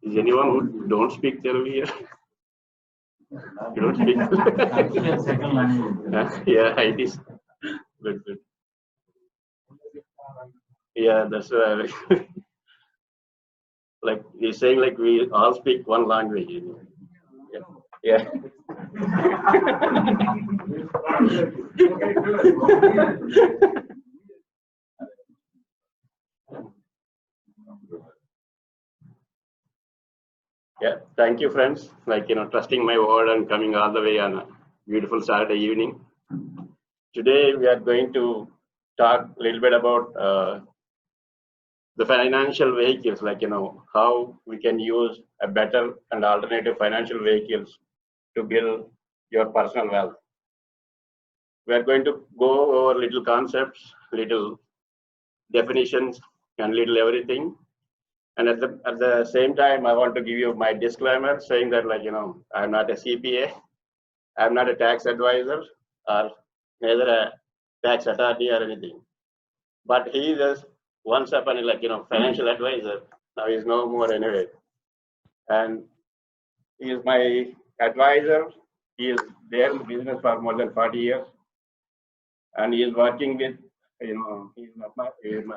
Is anyone who don't speak Telugu here? You don't speak? Second language. Yeah, it is. Good, good. Yeah, that's like he's saying like we all speak one language. Yeah. Yeah. Yeah, thank you, friends. Like, trusting my word and coming all the way on a beautiful Saturday evening. Today, we are going to talk a little bit about the financial vehicles, like, how we can use a better and alternative financial vehicles to build your personal wealth. We are going to go over little concepts, little definitions, and little everything. And at the same time, I want to give you my disclaimer saying that, like, I'm not a CPA, I'm not a tax advisor, or neither a tax attorney or anything. But he is once upon a, like, financial advisor. Now he's no more anyway. And he is my advisor. He is there in the business for more than 40 years. And he is working with, he's my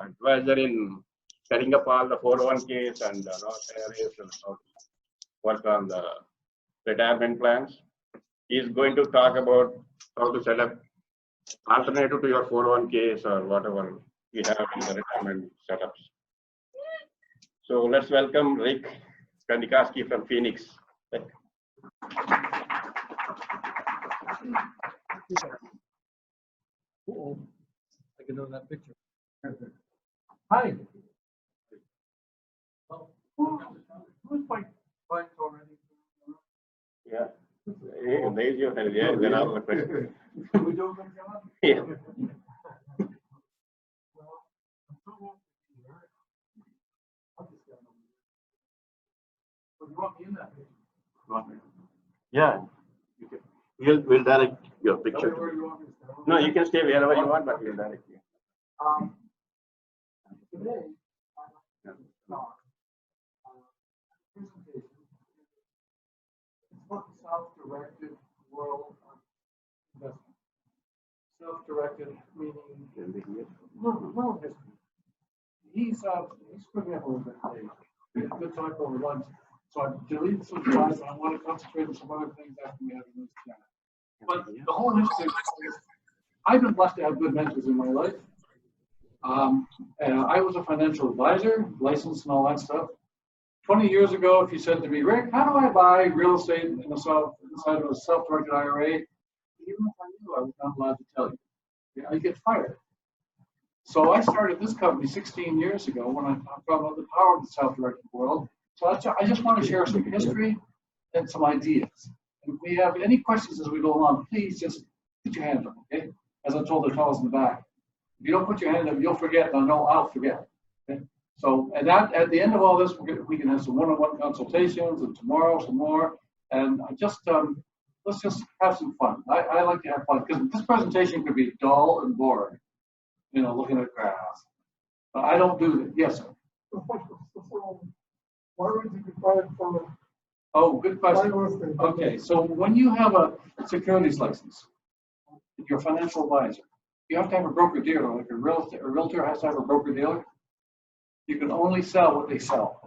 advisor in setting up all the 401ks and Roth IRAs and work on the retirement plans. He is going to talk about how to set up alternative to your 401ks or whatever we have in the retirement setups. So let's welcome Rick Kandikoski from Phoenix. Uh-oh. I can know that picture. Hi. Who's my client already? Yeah. Hey, raise your hand. Yeah, then I'll look at it. Can we do a good job? Yeah. Well, I'm so happy to be here. I'll just get over here. So you want me in that picture? Yeah. We'll direct your picture. Where do you want me to stand? No, you can stay wherever you want, but we'll direct you. Today, I'd like to start presentation. It's about the self-directed world of investment. Self-directed meaning no history. He's screwing up a little bit today. We had a good talk over lunch, so I deleted some slides and I want to concentrate on some other things after we have this chat. But the whole history is, I've been blessed to have good mentors in my life. I was a financial advisor, licensed and all that stuff. 20 years ago, if you said to me, Rick, how do I buy real estate inside of a self-directed IRA? Even if I knew, I was not allowed to tell you. I get fired. So I started this company 16 years ago when I found out the power of the self-directed world. So I just want to share some history and some ideas. And if we have any questions as we go along, please just put your hand up, okay? As I told the fellows in the back. If you don't put your hand up, you'll forget, and I know I'll forget. Okay? So, and that at the end of all this, we can have some one-on-one consultations, and tomorrow some more. And I just let's just have some fun. I like to have fun because this presentation could be dull and boring, looking at graphs. But I don't do that. Yes, sir. Why would you be fired from it? Oh, good question. Okay, so when you have a securities license, you're a financial advisor. You have to have a broker-dealer, like a realtor has to have a broker-dealer. You can only sell what they sell.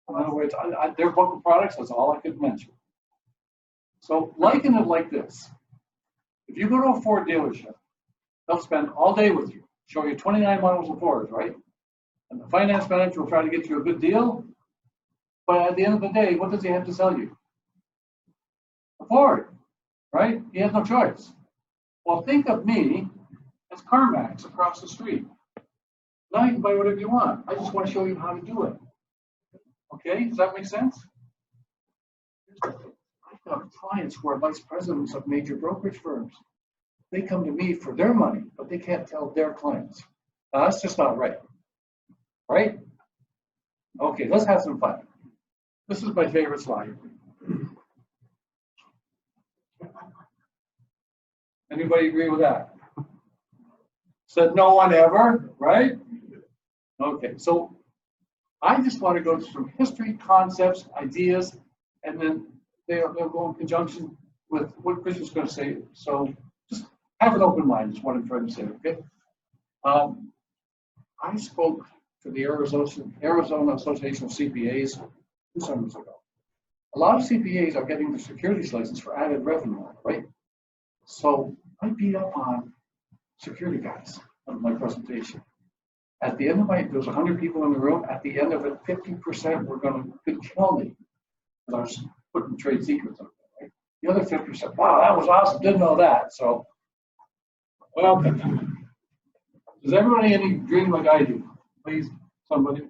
In other words, their book of products, that's all I could mention. So liken it like this. If you go to a Ford dealership, they'll spend all day with you, show you 29 models of Fords, right? And the finance manager will try to get you a good deal. But at the end of the day, what does he have to sell you? A Ford, right? He has no choice. Well, think of me as CarMax across the street. Now you can buy whatever you want. I just want to show you how to do it. Okay, does that make sense? I've got clients who are vice presidents of major brokerage firms. They come to me for their money, but they can't tell their clients. Now, that's just not right. Right? Okay, let's have some fun. This is my favorite slide. Anybody agree with that? Said no one ever, right? Okay, so I just want to go through some history, concepts, ideas, and then they'll go in conjunction with what Christian's going to say. So just have an open mind is what I'm trying to say, okay? I spoke to the Arizona Association of CPAs 2 summers ago. A lot of CPAs are getting the securities license for added revenue, right? So I beat up on security guys on my presentation. At the end of there was 100 people in the room. At the end of it, 50% were going to kill me because I was putting trade secrets up there, right? The other 50%, wow, that was awesome. Didn't know that. So, well, does everybody any dream like I do? Please, somebody.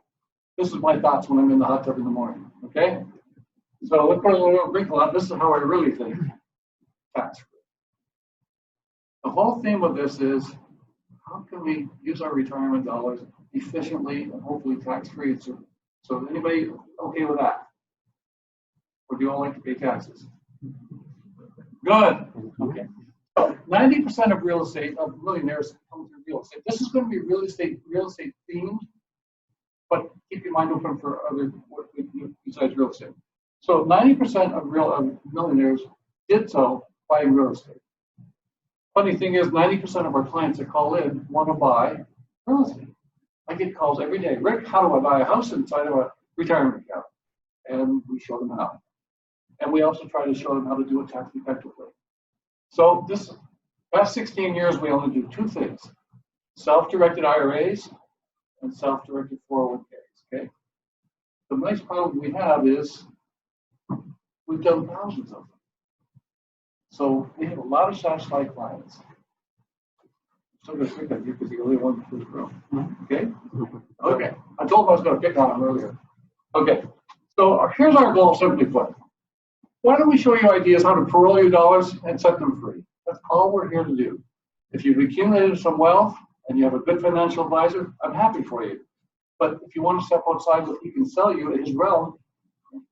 This is my thoughts when I'm in the hot tub in the morning. Okay. So let's put a little wrinkle on. This is how I really think. Tax-free. The whole theme of this is, how can we use our retirement dollars efficiently and hopefully tax-free? So anybody okay with that? Or do you all like to pay taxes? Good. Okay. So 90% of real estate, of millionaires come through real estate. This is going to be real estate themed, but keep your mind open for other besides real estate. So 90% of millionaires did so buying real estate. Funny thing is, 90% of our clients that call in want to buy real estate. I get calls every day. Rick, how do I buy a house inside of a retirement account? And we show them how. And we also try to show them how to do it tax effectively. So this past 16 years, we only do 2 things: self-directed IRAs and self-directed 401ks. Okay. The nice problem we have is we've done thousands of them. So we have a lot of satisfied clients. So I'm going to think of you because you're the only one in this room. Okay? Okay. I told him I was going to pick on him earlier. Okay. So here's our goal, simply put. Why don't we show you ideas how to parole your dollars and set them free? That's all we're here to do. If you've accumulated some wealth and you have a good financial advisor, I'm happy for you. But if you want to step outside what he can sell you in his realm,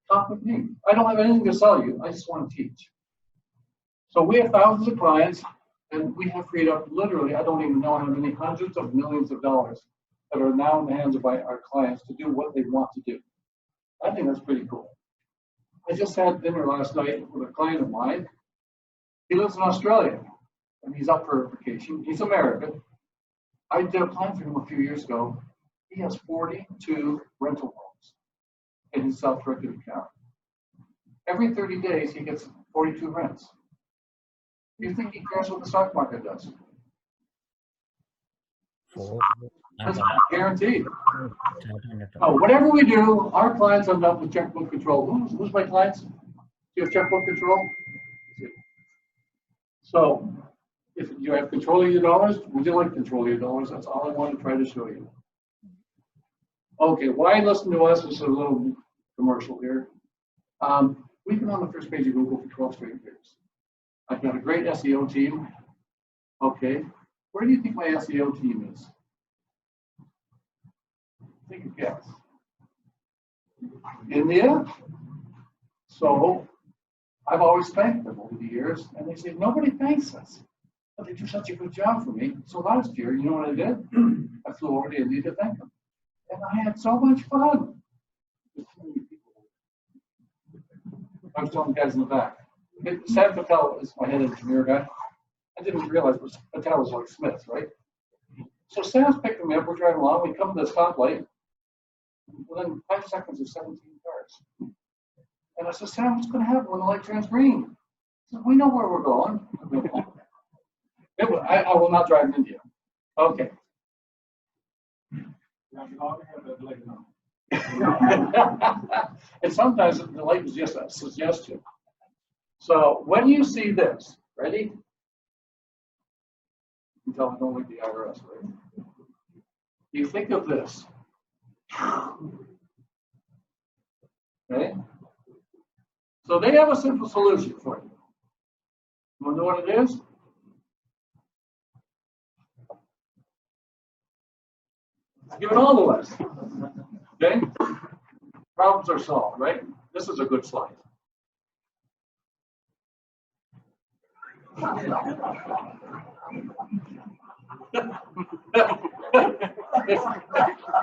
talk with me. I don't have anything to sell you. I just want to teach. So we have thousands of clients, and we have freed up literally, I don't even know how many hundreds of millions of dollars that are now in the hands of our clients to do what they want to do. I think that's pretty cool. I just had dinner last night with a client of mine. He lives in Australia, and he's up for vacation. He's American. I did a plan for him a few years ago. He has 42 rental homes in his self-directed account. Every 30 days, he gets 42 rents. Do you think he cares what the stock market does? That's guaranteed. Oh, whatever we do, our clients end up with checkbook control. Who's my clients? Do you have checkbook control? So, if you have control of your dollars, would you like control of your dollars? That's all I want to try to show you. Okay, why listen to us? This is a little commercial here. We've been on the first page of Google for 12 straight years. I've got a great SEO team. Okay, where do you think my SEO team is? Take a guess. India. So I've always thanked them over the years, and they say nobody thanks us, but they do such a good job for me. So last year, you know what I did? I flew over to India to thank them, and I had so much fun. I was telling the guys in the back. Sam Patel is my head engineer guy. I didn't realize Patel was like Smith, right? So Sam's picking me up. We're driving along. We come to the stoplight. Within 5 seconds, there's 17 cars. And I said, Sam, what's going to happen when the light turns green? He said, we know where we're going. I will not drive in India. Okay. And sometimes the light is just a suggestion. So when you see this, ready? You can tell I don't like the IRS, right? You think of this. Okay? So they have a simple solution for you. You want to know what it is? Let's give it all to us. Okay? Problems are solved, right? This is a good slide.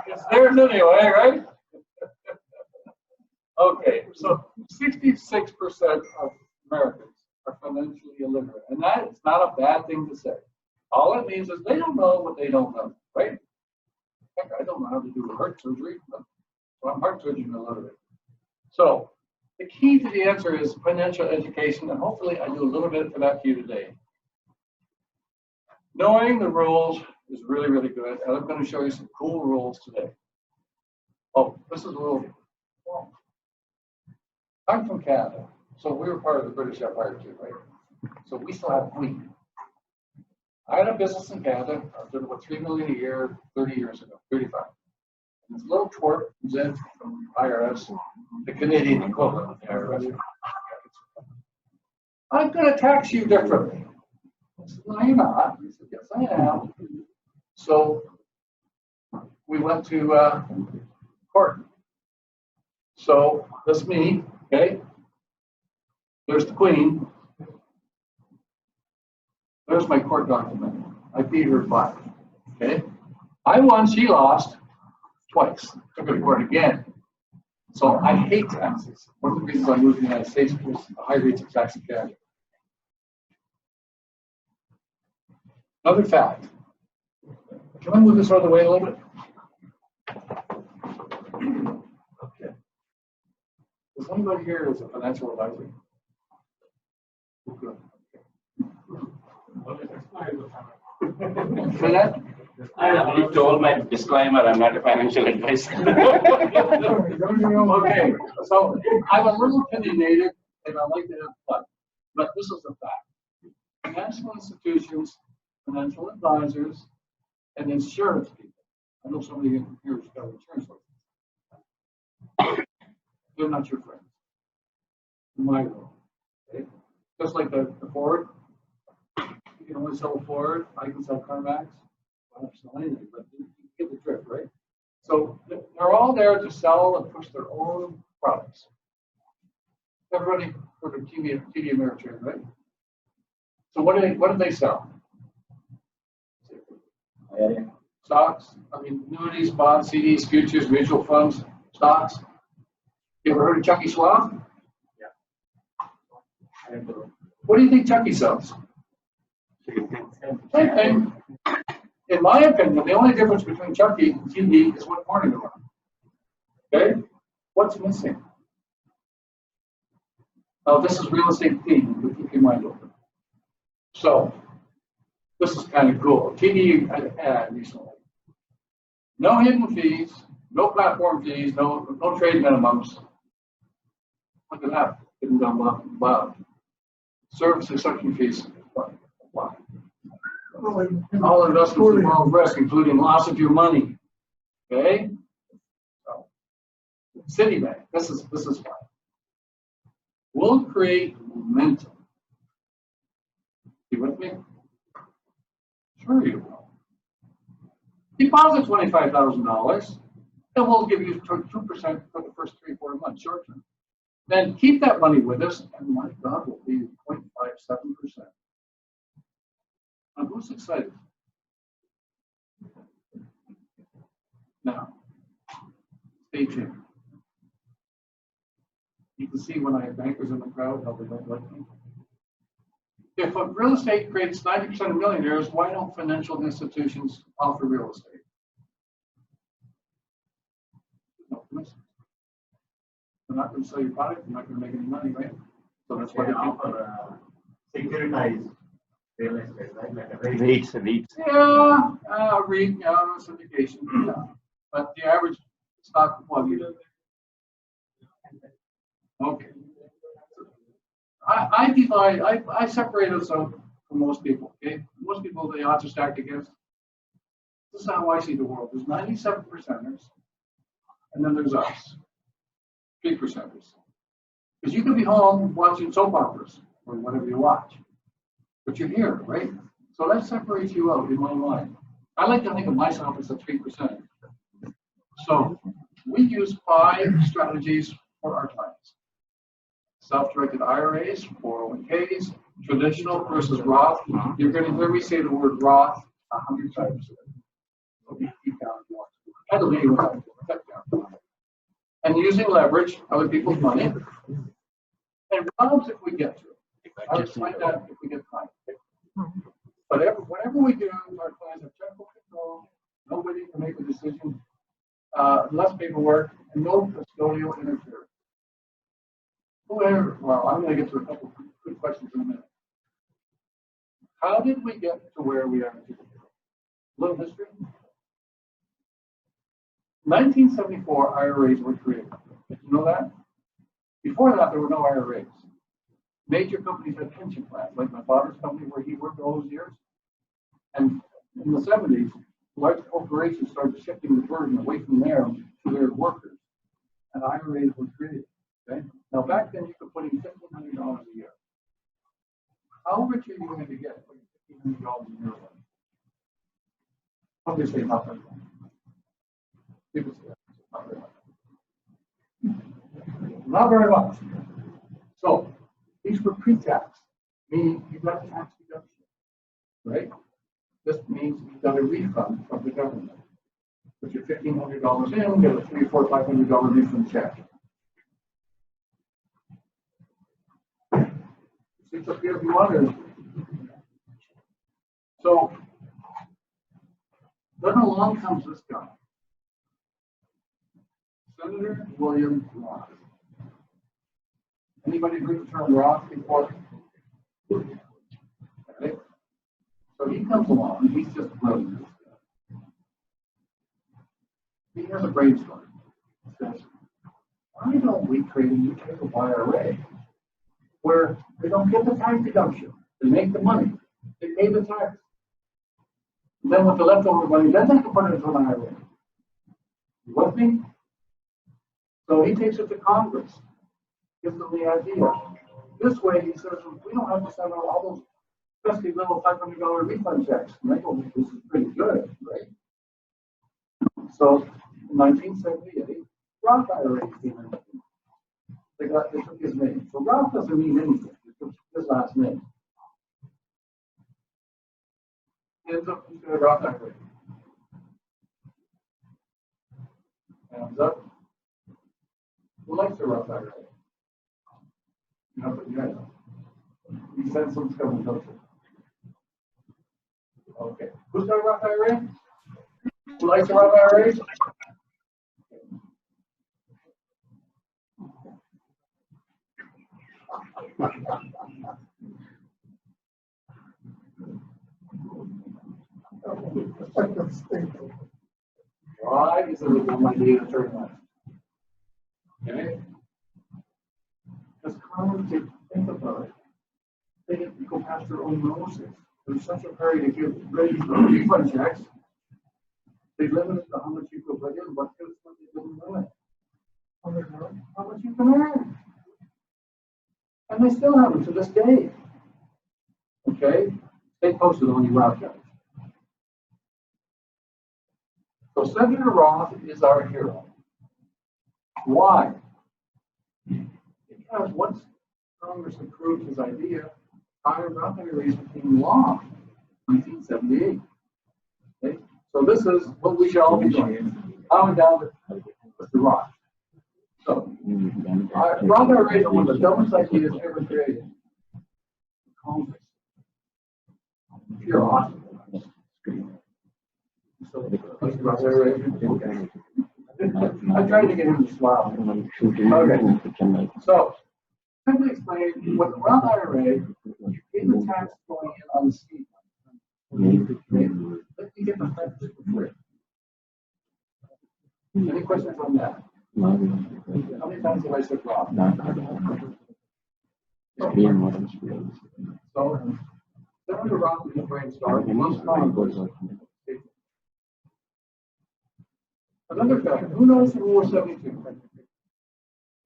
It's theirs anyway, right? Okay, so 66% of Americans are financially illiterate, and that is not a bad thing to say. All it means is they don't know what they don't know, right? Heck, I don't know how to do a heart surgery, but I'm heart surgeon illiterate. So the key to the answer is financial education, and hopefully I do a little bit for that for you today. Knowing the rules is really, really good, and I'm going to show you some cool rules today. Oh, this is a rule. Well, I'm from Canada, so we were part of the British Empire too, right? So we still have Queen. I had a business in Canada. I was doing about $3 million a year 30 years ago, 35. And this little twerp comes in from IRS, the Canadian equivalent of the IRS. I'm going to tax you differently. I said, no, you're not. He said, yes, I am. So we went to court. So that's me, okay? There's the Queen. There's my court document. I beat her 5, okay? I won, she lost twice. Took her to court again. So I hate taxes. One of the reasons I moved to the United States was the high rates of tax in Canada. Another fact. Can I move this out of the way a little bit? Okay. Is anybody here who's a financial advisor? Oh, good. Say that? I already told my disclaimer, I'm not a financial advisor. Okay, so I'm a little opinionated and I like to have fun, but this is a fact. Financial institutions, financial advisors, and insurance people. I know somebody here who's got an insurance license. They're not your friends. In my world. Okay? Just like the Ford. You can only sell a Ford. I can sell CarMax. I don't sell anything, but you get the drift, right? So they're all there to sell and push their own products. Everybody heard of TD Ameritrade, right? So what do they sell? Stocks, annuities, bonds, CDs, futures, mutual funds, stocks. You ever heard of Chucky Schwab? Yeah. What do you think Chucky sells? Same thing. In my opinion, the only difference between Chucky and TD is what corner they're on. Okay? What's missing? Now, this is real estate theme, but keep your mind open. So, this is kind of cool. TD had an ad recently. No hidden fees, no platform fees, no trade minimums. Look at that, hidden down bottom. Service exception fees. Why? All investments involve risk, including loss of your money. Okay? So, Citibank, this is fun. We'll create momentum. You with me? Sure you will. Deposit $25,000, and we'll give you 2% for the first 3-4 months, short term. Then keep that money with us, and my God, will be 0.57%. Now, who's excited? Now, stay tuned. You can see when I have bankers in the crowd how they don't like me. If a real estate creates 90% of millionaires, why don't financial institutions offer real estate? No commission. They're not going to sell your product, they're not going to make any money, right? So that's why they offer securitized real estate, right? Like a REITs. Yeah, REIT, syndication, yeah. But the average stock, well, okay. I separate us out from most people, okay? Most people, the odds are stacked against. This is how I see the world. There's 97%ers, and then there's us, 3%ers. Because you could be home watching soap operas, or whatever you watch, but you're here, right? So that separates you out in my mind. I like to think of myself as a 3%. So we use 5 strategies for our clients. Self-directed IRAs, 401ks, traditional versus Roth. You're going to hear me say the word Roth 100 times. So keep down if you want to. I don't know what I'm doing. and using leverage, other people's money, and robs if we get to it. I'll explain that if we get time. But whatever we do, our clients have checkbook control, nobody can make a decision, less paperwork, and no custodial interference. Whoever, well, I'm going to get to a couple of good questions in a minute. How did we get to where we are today? A little history. 1974, IRAs were created. Did you know that? Before that, there were no IRAs. Major companies had pension plans, like my father's company where he worked all those years. And in the 70s, large corporations started shifting the burden away from them to their workers. And IRAs were created. Okay? Now, back then, you could put in $1,500 a year. How rich are you going to get putting $1,500 a year away? Obviously, not very much. People say not very much. Not very much. So, these were pre-tax, meaning you got tax deduction, right? This means you got a refund from the government. Put your $1,500 in, get a $300, $400, $500 refund check. It's up here if you want to. So then along comes this guy, Senator William Roth. Anybody heard the term Roth before? Okay. So he comes along, he's just brilliant. He has a brainstorm. He says, why don't we create a new type of IRA where they don't get the tax deduction? They make the money, they pay the tax. And then with the leftover money, then they can put it into an IRA. You with me? So he takes it to Congress, gives them the idea. This way, he says, we don't have to send out all those pesky little $500 refund checks. And they go, this is pretty good, right? So in 1978, Roth IRA came in. They took his name. So Roth doesn't mean anything. It took his last name. Ends up into a Roth IRA. Hands up. Who likes a Roth IRA? Nothing yet. You said something's coming, don't you? Okay. Who's got a Roth IRA? Who likes a Roth IRA? Why is it a dumb idea to turn left? Okay? Because Congress didn't think about it. They didn't go past their own noses. There's such a hurry to get ready for refund checks. They limited to how much you could put in, but here's what they didn't limit. How much you can earn. And they still haven't to this day. Okay? Stay posted on your route. So Senator Roth is our hero. Why? Because once Congress approved his idea, Roth IRAs became law in 1978. Okay? So this is what we shall all be doing. I went down with the Roth. So Roth IRAs are one of the dumbest ideas ever created. Congress. Pure awesome. So, I tried to get him to smile. Okay. So, simply explain, with the Roth IRA, you pay the tax going in on the seed. Let me get the tax for free. Any questions on that? How many times have I said Roth? So, Senator Roth is a brainstorm. Most Congress. Another fact, who knows the Rule 72?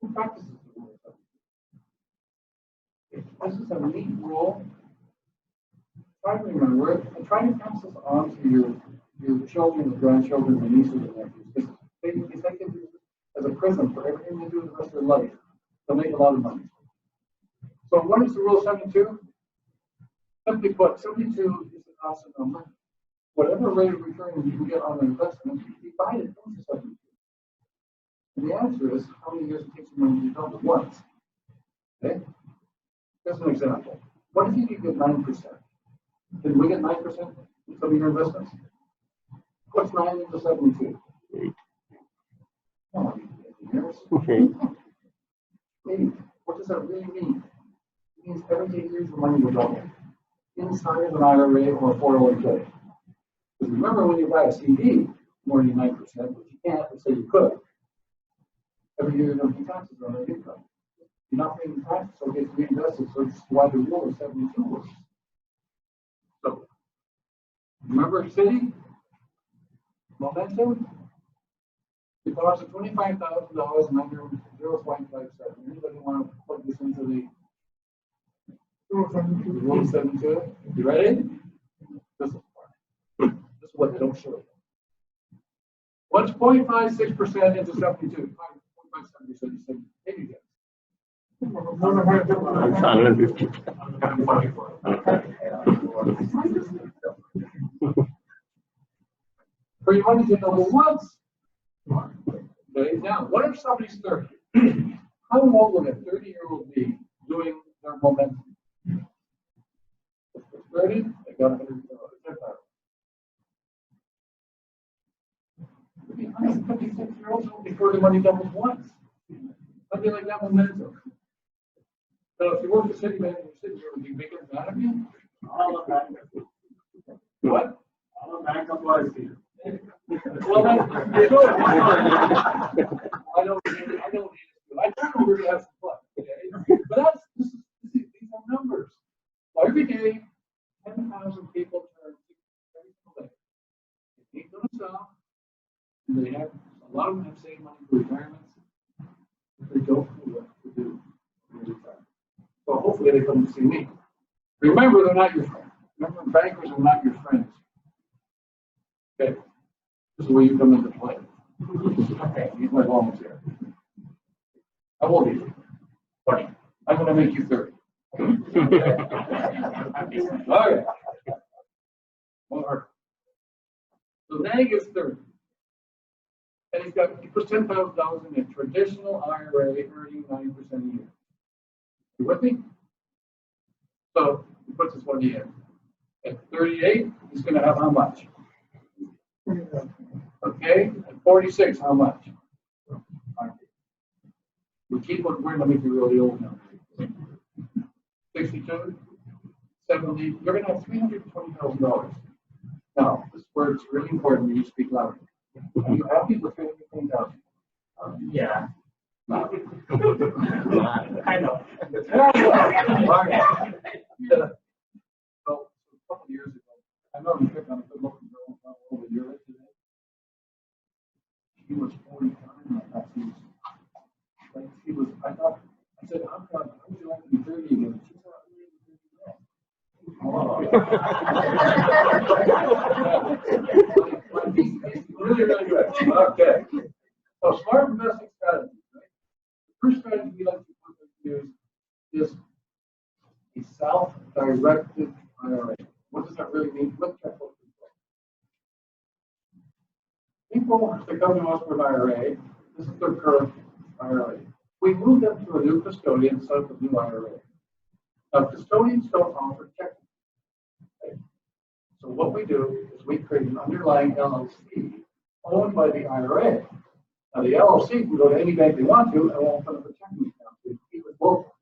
Who practices the Rule 72? This is a neat rule. Try to remember it and try to pass this on to your children, and grandchildren, and nieces and nephews. Because they can do this as a prism for everything they do the rest of their life. They'll make a lot of money. So what is the Rule 72? Simply put, 72 is the constant number. Whatever rate of return you can get on an investment, you divide it into 72. And the answer is how many years it takes you when you double once. Okay? Here's an example. What if you get 9%? Can we get 9% in some of your investments? What's 9 into 72? 8. Oh, years. 8. What does that really mean? It means every 8 years your money will double. Inside of an IRA or a 401k. Because remember, when you buy a CD, more than 9%, but you can't, let's say you could. Every year you're going to pay taxes on that income. You're not paying taxes, so it gets reinvested. So it's why the rule of 72 works. So, remember city? Momentum? Deposit $25,000 and under 0.57. Anybody want to plug this into the rule 72? You ready? This is part. This is what they don't show you. What's 0.56% into 72? 0.57%. You said, maybe yes. It's 150. For your money to double once. Okay, now, what if somebody's 30? How old would a 30-year-old be doing their momentum? 30, they got 100. 156-year-olds before the money doubles once. How do you like that momentum? So if you work for Citibank, would you make it out of you? What? All the backup was here. Well, that's good. I don't need it. I told you we're gonna have some fun, okay? But these are numbers. So every day, 10,000 people turn 60 every single day. They ain't gonna stop. And they have a lot of them have saved money for retirements. They don't know what to do in retirement. So hopefully they come to see me. Remember, they're not your friends. Remember, bankers are not your friends. Okay. This is where you come into play. Okay, he's my volunteer. How old are you? 20. I'm going to make you 30. All right. So now he gets 30. And he puts $10,000 in a traditional IRA earning 9% a year. You with me? So he puts his money in. At 38, he's going to have how much? Okay, at 46, how much? We keep on, we're going to make you really old now. 62, 70, you're going to have $320,000. Now, this is where it's really important that you speak louder. Are you happy with $320,000? Yeah. Kind of. So, a couple of years ago, I know you picked on a good looking girl over a year today. She was 45. I said, how would you like to be 30 again? She said, really, really good. Okay. So smart investing strategy, right? The first strategy we like to use is a self-directed IRA. What does that really mean? What checkbook people, they come to us for an IRA. This is their current IRA. We move them to a new custodian and set up a new IRA. Now, custodians don't offer checking. Okay? So what we do is we create an underlying LLC owned by the IRA. Now, the LLC can go to any bank they want to and won't put up a checking account to keep it local.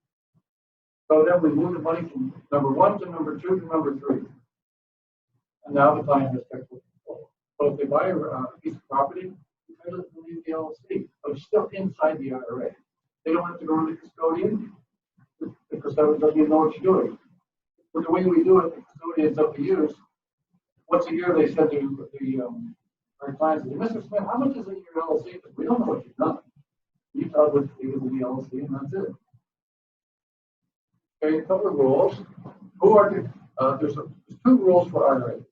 So then we move the money from number 1 to number 2 to number 3. And now the client has checkbook control. So if they buy a piece of property, they don't leave the LLC, but it's still inside the IRA. They don't have to go to the custodian. The custodian doesn't even know what you're doing. But the way we do it, the custodian's up to use. Once a year, they said to our clients, Mr. Smith, how much is in your LLC? Because we don't know what you've done. You tell us what's in the LLC, and that's it. Okay, a couple of rules. Who are there's 2 rules for IRAs.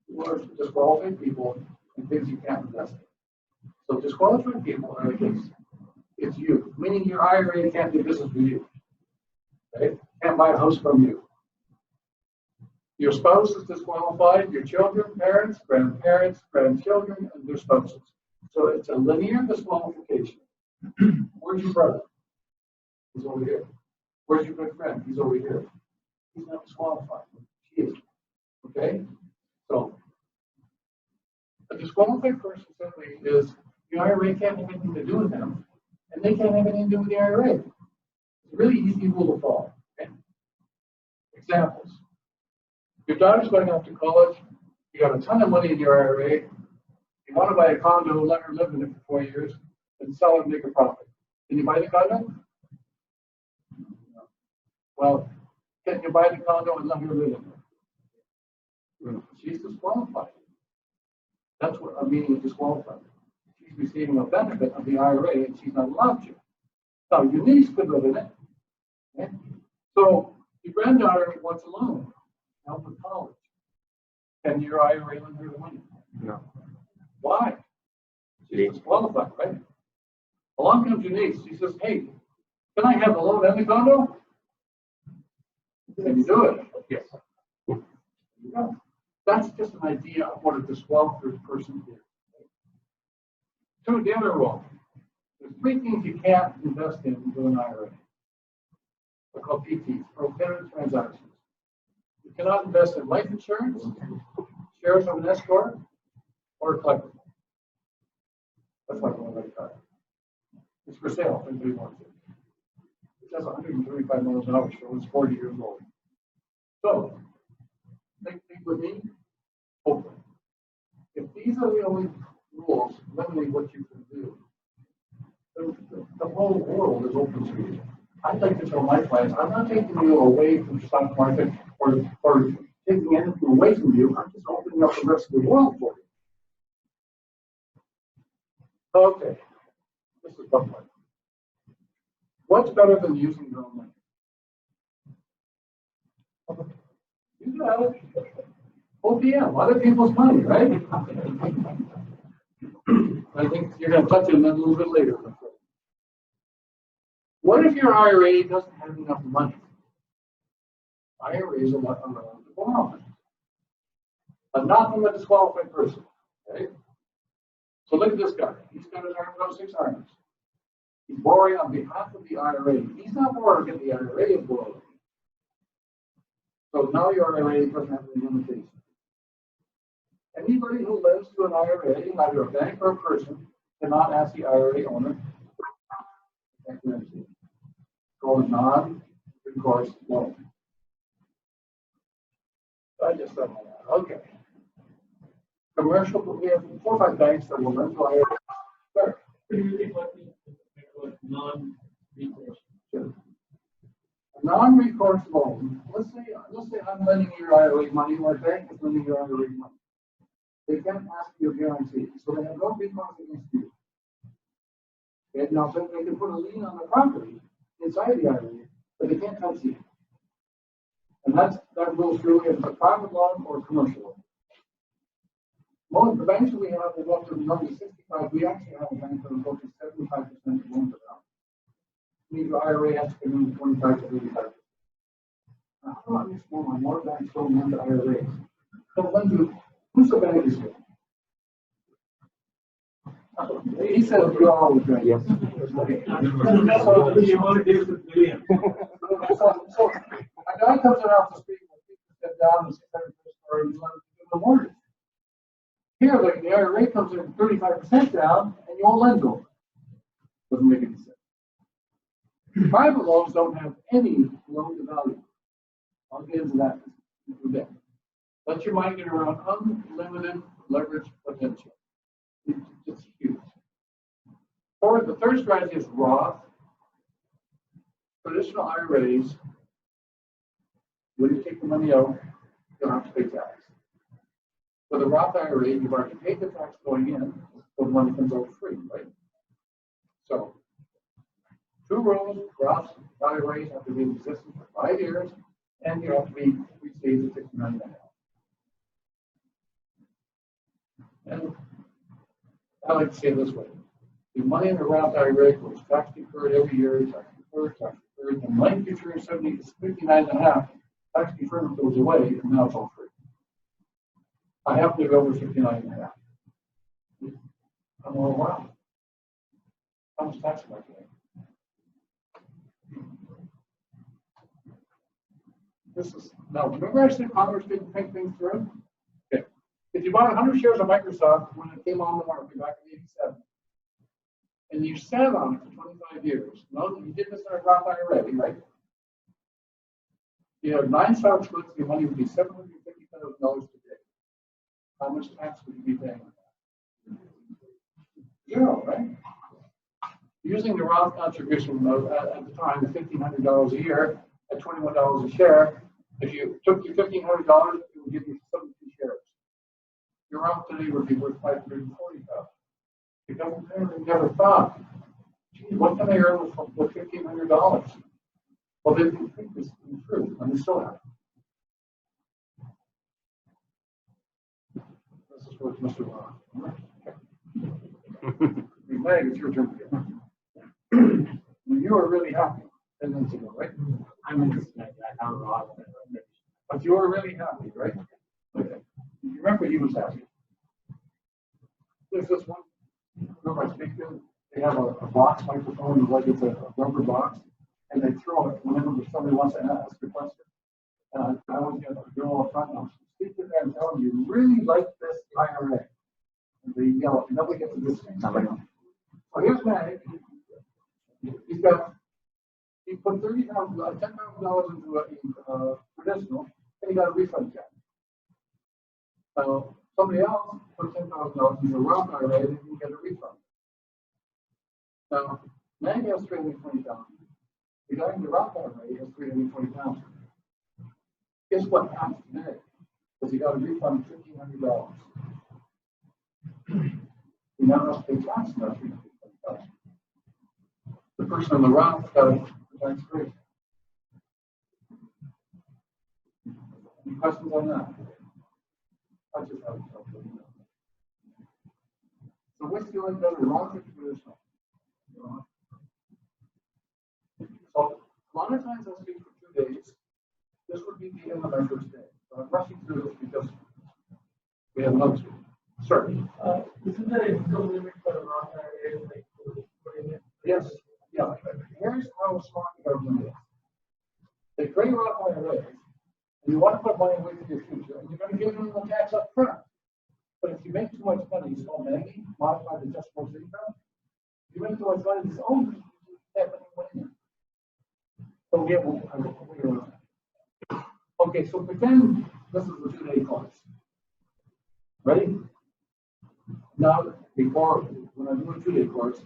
You want to disqualify people and things you can't invest in. So disqualified people are things. It's you, meaning your IRA can't do business with you. Okay? Can't buy a house from you. Your spouse is disqualified, your children, parents, grandparents, grandchildren, and their spouses. So it's a linear disqualification. Where's your brother? He's over here. Where's your good friend? He's over here. He's not disqualified. She is. Okay? So, a disqualified person simply is the IRA can't have anything to do with them, and they can't have anything to do with the IRA. It's a really easy rule to follow. Okay? Examples. Your daughter's going off to college. You got a ton of money in your IRA. You want to buy a condo, let her live in it for 4 years, and sell it and make a profit. Can you buy the condo? No. Well, can you buy the condo and let her live in it? She's disqualified. That's what I'm meaning of disqualified. She's receiving a benefit of the IRA and she's not allowed to. Now, your niece could live in it. Okay? So, your granddaughter wants a loan, help with college. Can your IRA lend her the money? No. Why? She's disqualified, right? Along comes your niece. She says, hey, can I have the loan and the condo? Can you do it? Yes. There you go. That's just an idea of what a disqualified person is. So the other rule. There's 3 things you can't invest in into an IRA. They're called PTs, prohibited transactions. You cannot invest in life insurance, shares of an S corp, or a collectible. That's like one of card. It's for sale if anybody wants it. It has 135 miles an hour, so it's 40 years old. So, think with me, hopefully. If these are the only rules limiting what you can do, the whole world is open to you. I'd like to tell my clients, I'm not taking you away from the stock market or taking anything away from you. I'm just opening up the rest of the world for you. Okay, this is one part. What's better than using your own money? You got it. OPM, other people's money, right? I think you're going to touch on that a little bit later. What if your IRA doesn't have enough money? IRAs are not allowed to borrow, but not from a disqualified person. Okay? So look at this guy. He's got his arms out 6 arms. He's borrowing on behalf of the IRA. He's not borrowing, the IRA is borrowing. So now your IRA doesn't have any limitations. Anybody who lends to an IRA, either a bank or a person, cannot ask the IRA owner. It's called a non-recourse loan. I just don't know that. Okay. Commercial, we have 4 or 5 banks that will lend to IRA. Sure. Non-recourse. Sure. A non-recourse loan. Let's say I'm lending your IRA money, or a bank is lending your IRA money. They can't ask you a guarantee, so they have no recourse against you. Okay, now so they can put a lien on the property inside the IRA, but they can't touch you. And that goes through if it's a private loan or a commercial loan. Most of the banks that we have will go up to normally 65. We actually have a bank that will go to 75% loan to value. Means your IRA has to come in 25 to 85%. Now, how about this one? More banks don't lend to IRAs. So lend you. Who's the bank is here? He said you're always right. Yes. So you want to do the billion. So a guy comes in off the street and step down and 600 or he's going to do the mortgage. Here, like the IRA comes in 35% down and you won't lend to them. Doesn't make any sense. Private loans don't have any loan to value. I'll get into that in a bit. Let your mind get around unlimited leverage potential. It's huge. Or the third strategy is Roth. Traditional IRAs, when you take the money out, you'll have to pay tax. For the Roth IRA, you've already paid the tax going in, so the money comes out free, right? So, 2 rules: Roth IRAs have to be in existence for 5 years, and you have to be received at 69.5. And I like to say it this way: the money in the Roth IRA goes tax deferred every year, tax deferred, and life insurance 59.5, tax deferment goes away, and now it's all free. I happen to go over 59.5. I'm all, wow. How much tax am I paying? This is, now, remember I said Congress didn't think things through? Okay. If you bought 100 shares of Microsoft when it came on the market back in '87, and you sat on it for 25 years, no, you did this in a Roth IRA, right? You have 9 stock splits, your money would be $750,000 today. How much tax would you be paying on that? 0, right? Using the Roth contribution at the time, $1,500 a year at $21 a share, if you took your $1,500, it would give you 72 shares. Your Roth today would be worth $540,000. The government never thought, gee, what can I earn with $1,500? Well, they didn't think this was true, and they still have. This is what Mr. Roth. Meg, it's your turn again. You were really happy 10 minutes ago, right? I'm interested in how Roth. But you were really happy, right? Okay. You remember he was happy. There's this one. Remember I speak to them? They have a box microphone, like it's a rubber box, and they throw it whenever somebody wants to ask a question. I always get a girl up front, and I'll speak to them and tell them you really like this IRA. And they yell, nobody gets to this thing. So here's Matt. He put $10,000 into a traditional, and he got a refund check. Somebody else put $10,000 into a Roth IRA and didn't get a refund. Now, Mag has $320,000. The guy in the Roth IRA has $320,000. Guess what happened today? Because he got a refund of $1,500. He now has to pay tax on that $320,000. The person in the Roth got it tax free. Any questions on that? I just have a couple. So which do you like better, Roth or traditional? So a lot of times I speak for 2 days. This would be the end of my first day. So I'm rushing through this because we have another two. Sir. Isn't there income limit for a Roth IRA? Like, Yes. Yeah. Here's how smart the government is. They create Roth IRAs, and you want to put money away for your future, and you're going to give them the tax up front. But if you make too much money, it's called MAGI, modified adjustable income. If you make too much money, it's only you can't put any money in. So okay, so pretend this is a 2-day course. Ready? Now, when I do a 2-day course,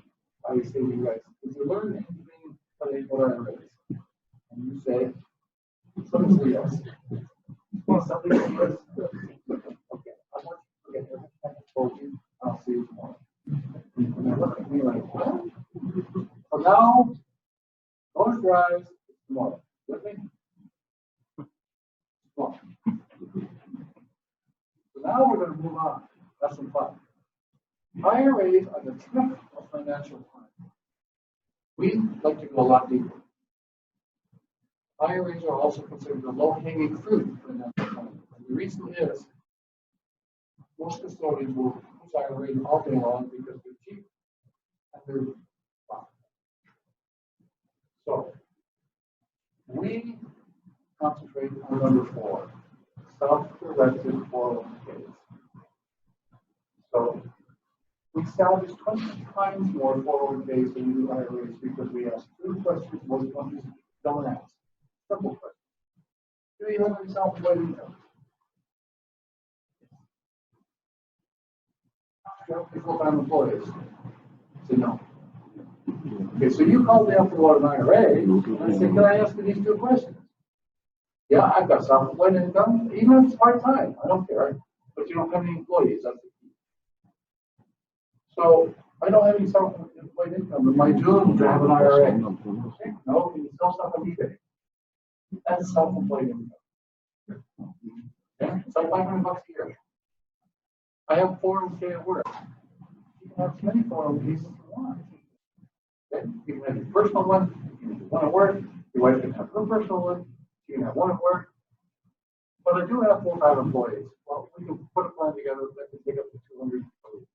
I say to you guys, if you learn anything about what IRAs, and you say, somebody say yes. Somebody say yes. Okay, I want you to forget everything I told you. I'll see you tomorrow. And they look at me like, what? So now, close your eyes. Tomorrow. With me? Tomorrow. So now we're going to move on. Lesson 5. IRAs are the tip of financial planning. We like to go a lot deeper. IRAs are also considered the low-hanging fruit in financial planning. And the reason is most custodians will use IRAs all day long because they're cheap and they're fun. So we concentrate on number 4, self-directed 401ks. So we establish 20 times more 401ks than we do IRAs because we ask 2 questions most companies don't ask. Simple question. Do you have any self-employed income? Do you have any full-time employees? Say no. Okay, so you call me up for an IRA and I say, can I ask you these 2 questions? Yeah, I've got self-employed income, even if it's part-time, I don't care. But you don't have any employees, that's the key. So I don't have any self-employed income. Am I doomed to have an IRA? No, you can sell stuff on eBay. That's self-employed income. Yeah, it's like $500 a year. I have 401k at work. You can have as many 401ks as you want. Okay? You can have your personal one, you can have one at work, your wife can have her personal one, you can have one at work. But I do have full-time employees. Well, we can put a plan together that can take up to 200 employees.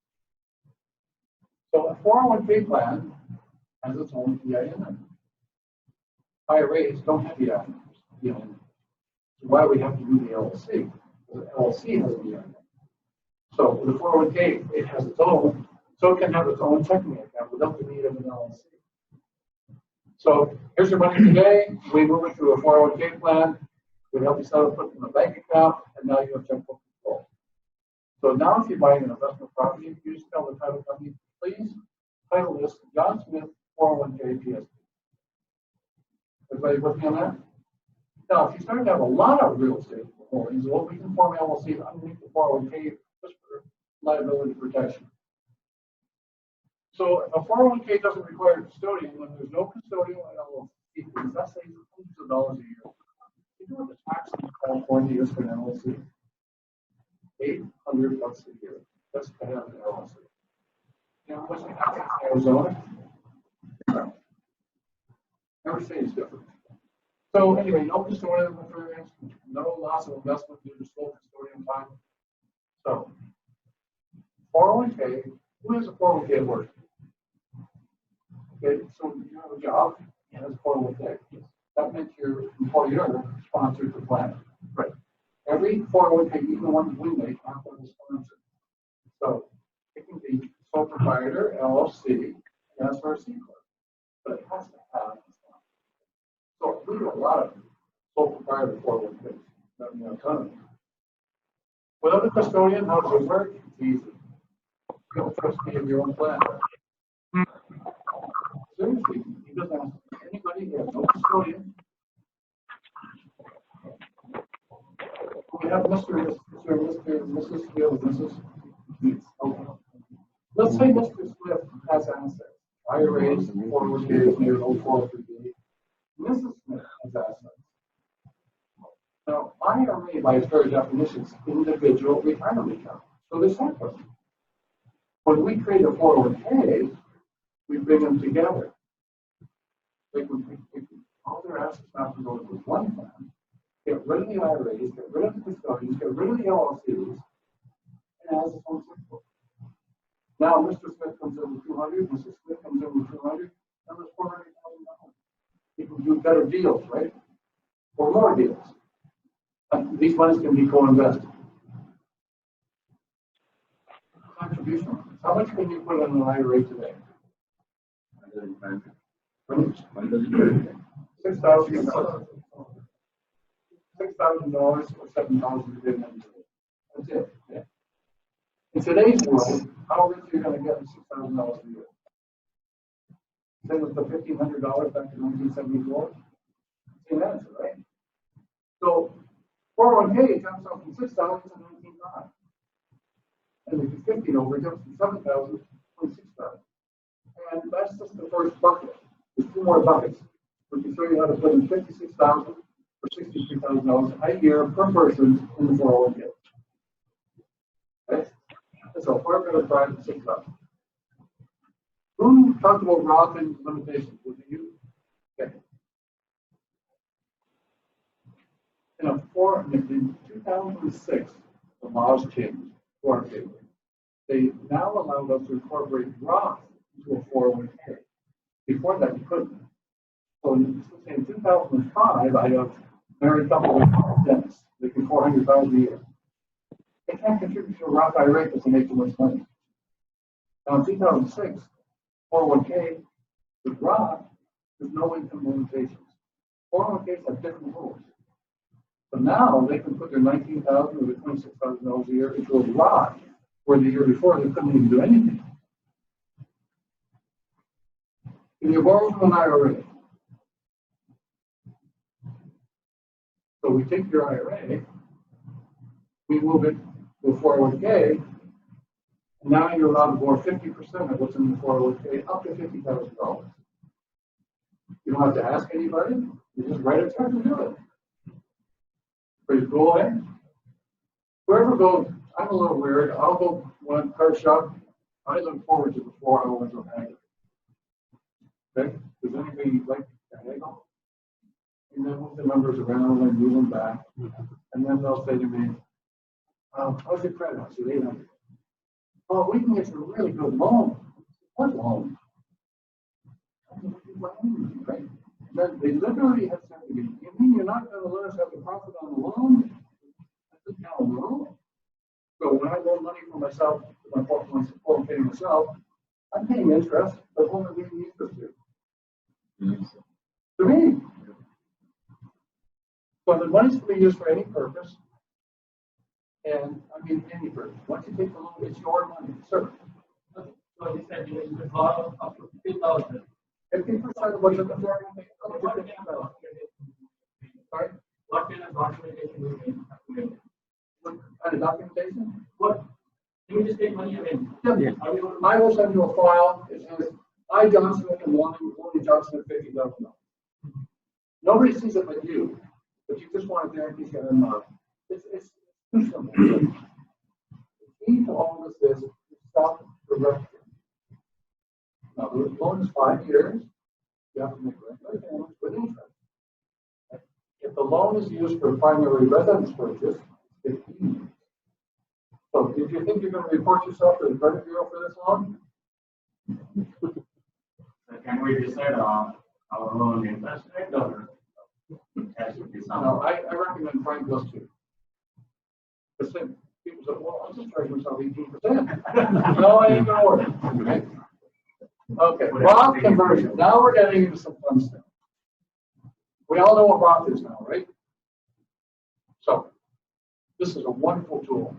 So a 401k plan has its own EIN. IRAs don't have EIN. So why we have to do the LLC? Because the LLC has an EIN. So the 401k, it has its own, so it can have its own checking account without the need of an LLC. So here's your money today. We move it to a 401k plan. We help you set up, put it in a bank account, and now you have checkbook control. So now if you buy an investment property, you just tell the title company, please title this John Smith 401k PSP. Everybody with me on that? Now, if you start to have a lot of real estate holdings, well, we can form LLC underneath the 401k just for liability protection. So if a 401k doesn't require a custodian, when there's no custodian LLC, because that saves hundreds of dollars a year. You know what the tax in California is for an LLC? $800 a year. Just to have an LLC. You know what's the tax in Arizona? Every state is different. So anyway, no custodian interference, no loss of investment due to sole custodian time. So 401k, who has a 401k at work? Okay, so you have a job, and has a 401k. That meant your employer sponsored the plan. Right. Every 401k, even the ones we make, have to have a sponsor. So it can be sole proprietor, LLC, and SRC clerk, but it has to have a sponsor. So we do a lot of sole proprietor 401ks. I mean, a ton of them. Without a custodian, how does it work? It's easy. You don't trust me in your own plan. Seriously, he doesn't ask anybody, he has no custodian. We have Mr. Mrs. Field, Mrs. Okay. Let's say Mr. Smith has assets. IRAs, 401ks, near 0403B. Mrs. Smith has assets. Now, IRA, by its very definition, is individual retirement account. So this happens. When we create a 401k, we bring them together. All their assets have to go into one plan. Get rid of the IRAs, get rid of the custodians, get rid of the LLCs, and has its own checkbook. Now, Mr. Smith comes in with 200, Mrs. Smith comes in with 200, and there's $400,000. People do better deals, right? Or more deals. These monies can be co-invested. Contribution. How much can you put on an IRA today? $6,000. $6,000 or $7,000 to do. That's it. Yeah. In today's world, how rich are you going to get in $6,000 a year? Same with the $1,500 back in 1974. Same answer, right? So 401k jumps up from 6,000 to 19,500. And if you're 50 over, it jumps from 7,000 to 26,000. And that's just the first bucket. There's two more buckets. We can show you how to put in $56,000 or $63,000 a year per person in the 401k. Okay? So we're going to try the 6,000. Who talked about Roth and limitations? Was it you? Okay. In 2006, the laws changed for our favor. They now allowed us to incorporate Roth into a 401k. Before that, you couldn't. So in 2005, I have married couple with dentists making $400,000 a year. They can't contribute to a Roth IRA because they make too much money. Now in 2006, 401k with Roth, there's no income limitations. 401ks have different rules. So now they can put their $19,000 or their $26,000 a year into a Roth, where the year before they couldn't even do anything. Can you borrow from an IRA? So we take your IRA, we move it to a 401k, and now you're allowed to borrow 50% of what's in the 401k, up to $50,000. You don't have to ask anybody, you just write a check and do it. Ready to go ahead? Whoever goes, I'm a little weird, I'll go one car shop, I look forward to the 4 hours of haggle. Okay? Does anybody like to haggle? And then move the numbers around and move them back. And then they'll say to me, how's your credit? I said, 800. Oh, we can get you a really good loan. What loan? Right? Then they literally have said to me, you mean you're not going to let us have the profit on the loan? I said, hell no. So when I loan money for myself, my 401k myself, I'm paying interest, but who am I giving the interest to? To me. So the money's to be used for any purpose. And I mean, any purpose. Once you take the loan, it's your money, sir. So he said you can borrow up to 50,000. 50% of what's in the 401k. Sorry? What kind of documentation do you need? What kind of documentation? What? You just take money away. Yeah. I will send you a file. It says, I, Johnson, am loaning Johnson $50,000. Nobody sees it but you. But you just want to guarantee him. It's too simple. The key to all of this is stop the rupture. Now, the loan is 5 years. You have to make regular payments with interest. If the loan is used for primary residence purchase, it's 15 years. So, if you think you're going to report yourself to the credit bureau for this loan? Can we decide on our own interest rate or has to be some? No, I recommend trying those two. But then people say, well, I'll just charge myself 18%. No, I ain't gonna work. Okay. Okay, Roth conversion. Now we're getting into some fun stuff. We all know what Roth is now, right? So, this is a wonderful tool.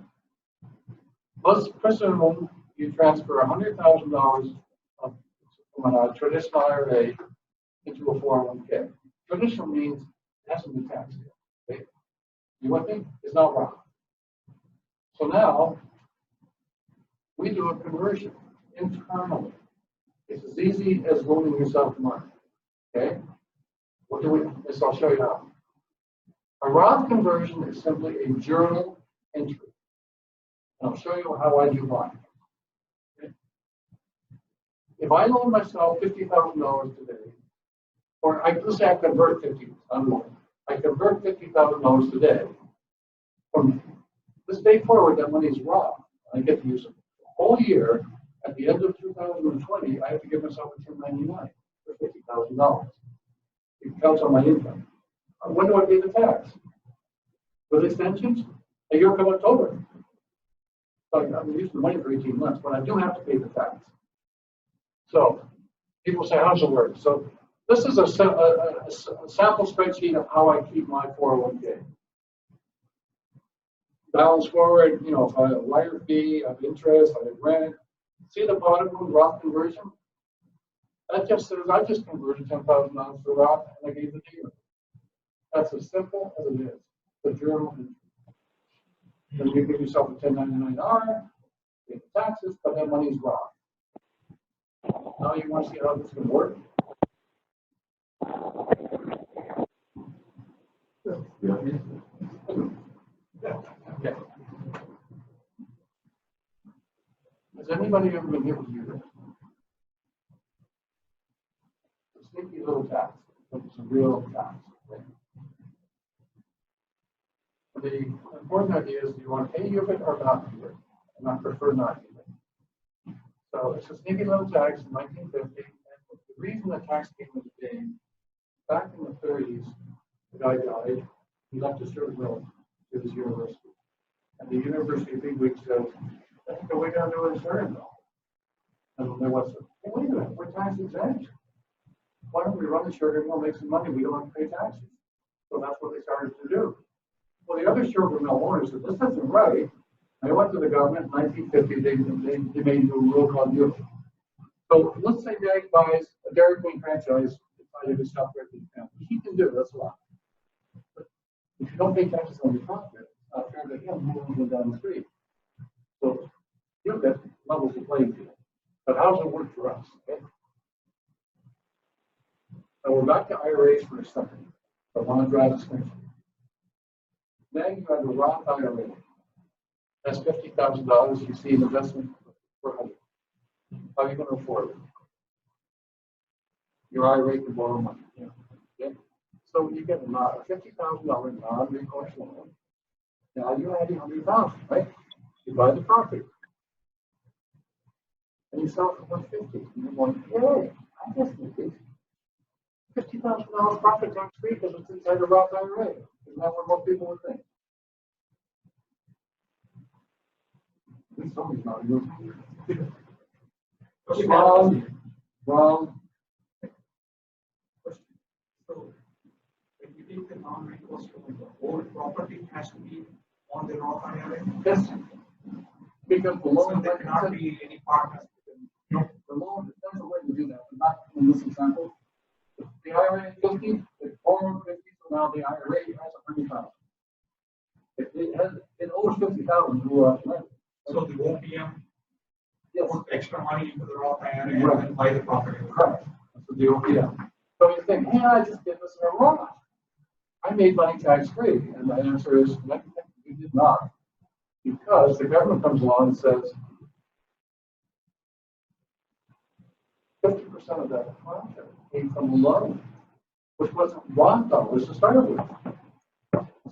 Let's presume you transfer $100,000 from a traditional IRA into a 401k. Traditional means it hasn't been taxed yet. Okay? You with me? It's not Roth. So now we do a conversion internally. It's as easy as loaning yourself money. Okay? What do we? This I'll show you how. A Roth conversion is simply a journal entry. And I'll show you how I do mine. Okay? If I loan myself $50,000 today, or let's say I convert 50, I convert $50,000 today. From this day forward, that money is Roth. I get to use it the whole year. At the end of 2020, I have to give myself a 1099 for $50,000. It counts on my income. When do I pay the tax? With extensions? A year from October. So I'm using the money for 18 months, but I do have to pay the tax. So people say, how does it work? So this is a sample spreadsheet of how I keep my 401k. Balance forward, you know, if I have a wire fee, I have interest, I have rent. See the bottom one, Roth conversion? That just says I just converted $10,000 to Roth and I gave it to you. That's as simple as it is. The journal entry. Then you give yourself a 1099-R, pay the taxes, but that money's Roth. Now you want to see how this can work? Okay. Has anybody ever been able to do this? A sneaky little tax, but it's a real tax. Right? The important idea is, do you want to pay of it or not do it? And I prefer not do it. So it's a sneaky little tax in 1950. And the reason the tax scheme was paid, back in the 30s, the guy died. He left a certain will to his university. And the university bigwig says, I think we're going to do a certain bill. And there was, hey, wait a minute, we're tax exempt. Why don't we run the sugar mill, make some money? We don't have to pay taxes. So that's what they started to do. Well, the other sugar mill owners said, this isn't right. They went to the government in 1950, they made a rule called U. So let's say Dag buys a Dairy Queen franchise, decided to stop right in the family. He can do it, that's a lot. But if you don't pay taxes on your profit, it's not fair to him who owns it down the street. So you get levels the playing field. But how does it work for us? Okay? So we're back to IRAs for a second. So I want to draw a distinction. Then you have a Roth IRA. That's $50,000. You see an investment for $100,000. How are you going to afford it? Your IRA can borrow money. Yeah. Okay? So you get a $50,000 non-recourse loan. Now you add $100,000, right? You buy the property. and you sell it for 150. And you're going, hey, I just need $50,000 profit tax free because it's inside a Roth IRA. Isn't that what most people would think? At least somebody's not using it. Wrong. So, if you take the non-recourse loan, the whole property has to be on the Roth IRA? Yes. Because the loan So there cannot be any partners. no, the loan, there's a way to do that, but not in this example. The IRA is 50, it's 450, so now the IRA has 100,000. It has, it owes 50,000 to lend. So the OPM Yes. put extra money into the Roth IRA Right. and buy the property. Correct. That's what the OPM. So you think, hey, I just did this in a Roth. I made money tax free. And the answer is, no, you did not. Because the government comes along and says, 50% of that profit came from the loan, which wasn't Roth dollars to start with.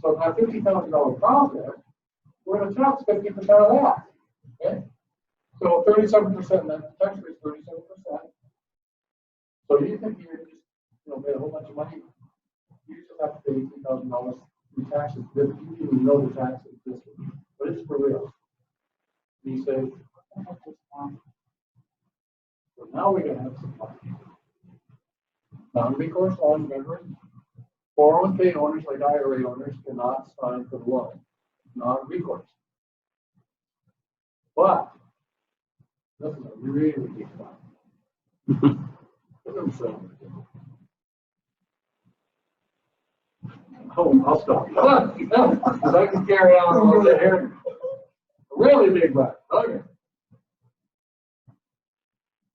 So that $50,000 profit, we're going to tax 50% of that. Okay? So 37%, that tax rate is 37%. So you think you just, pay a whole bunch of money, you just have to pay $18,000 in taxes. You didn't even know the tax existed, but it's for real. And you say, so now we're going to have some fun. Non-recourse loan veterans, 401k owners like IRA owners cannot sign for the loan. Non-recourse. But this is a really big one. Oh, I'll stop. Because I can carry on a little bit here. A really big one. Okay.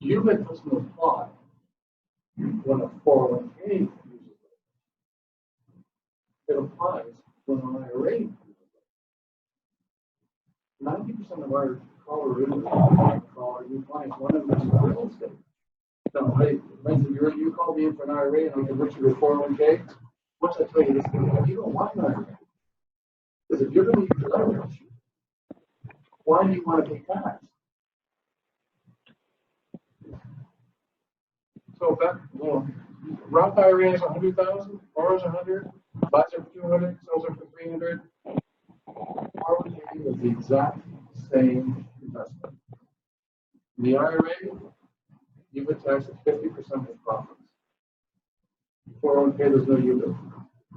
UBIT doesn't apply when a 401k uses it. It applies when an IRA uses it. 90% of our callers are new clients. One of them is real estate. No, hey, Lindsay, you called me in for an IRA and I can look at your 401k. Once I tell you this, you don't want an IRA. Because if you're going to use leverage, why do you want to pay tax? So that, Roth IRA is 100,000, borrows 100, buys it for 200, sells it for 300. ROT is the exact same investment. In the IRA, you would tax at 50% of profits. 401k, there's no UBIT.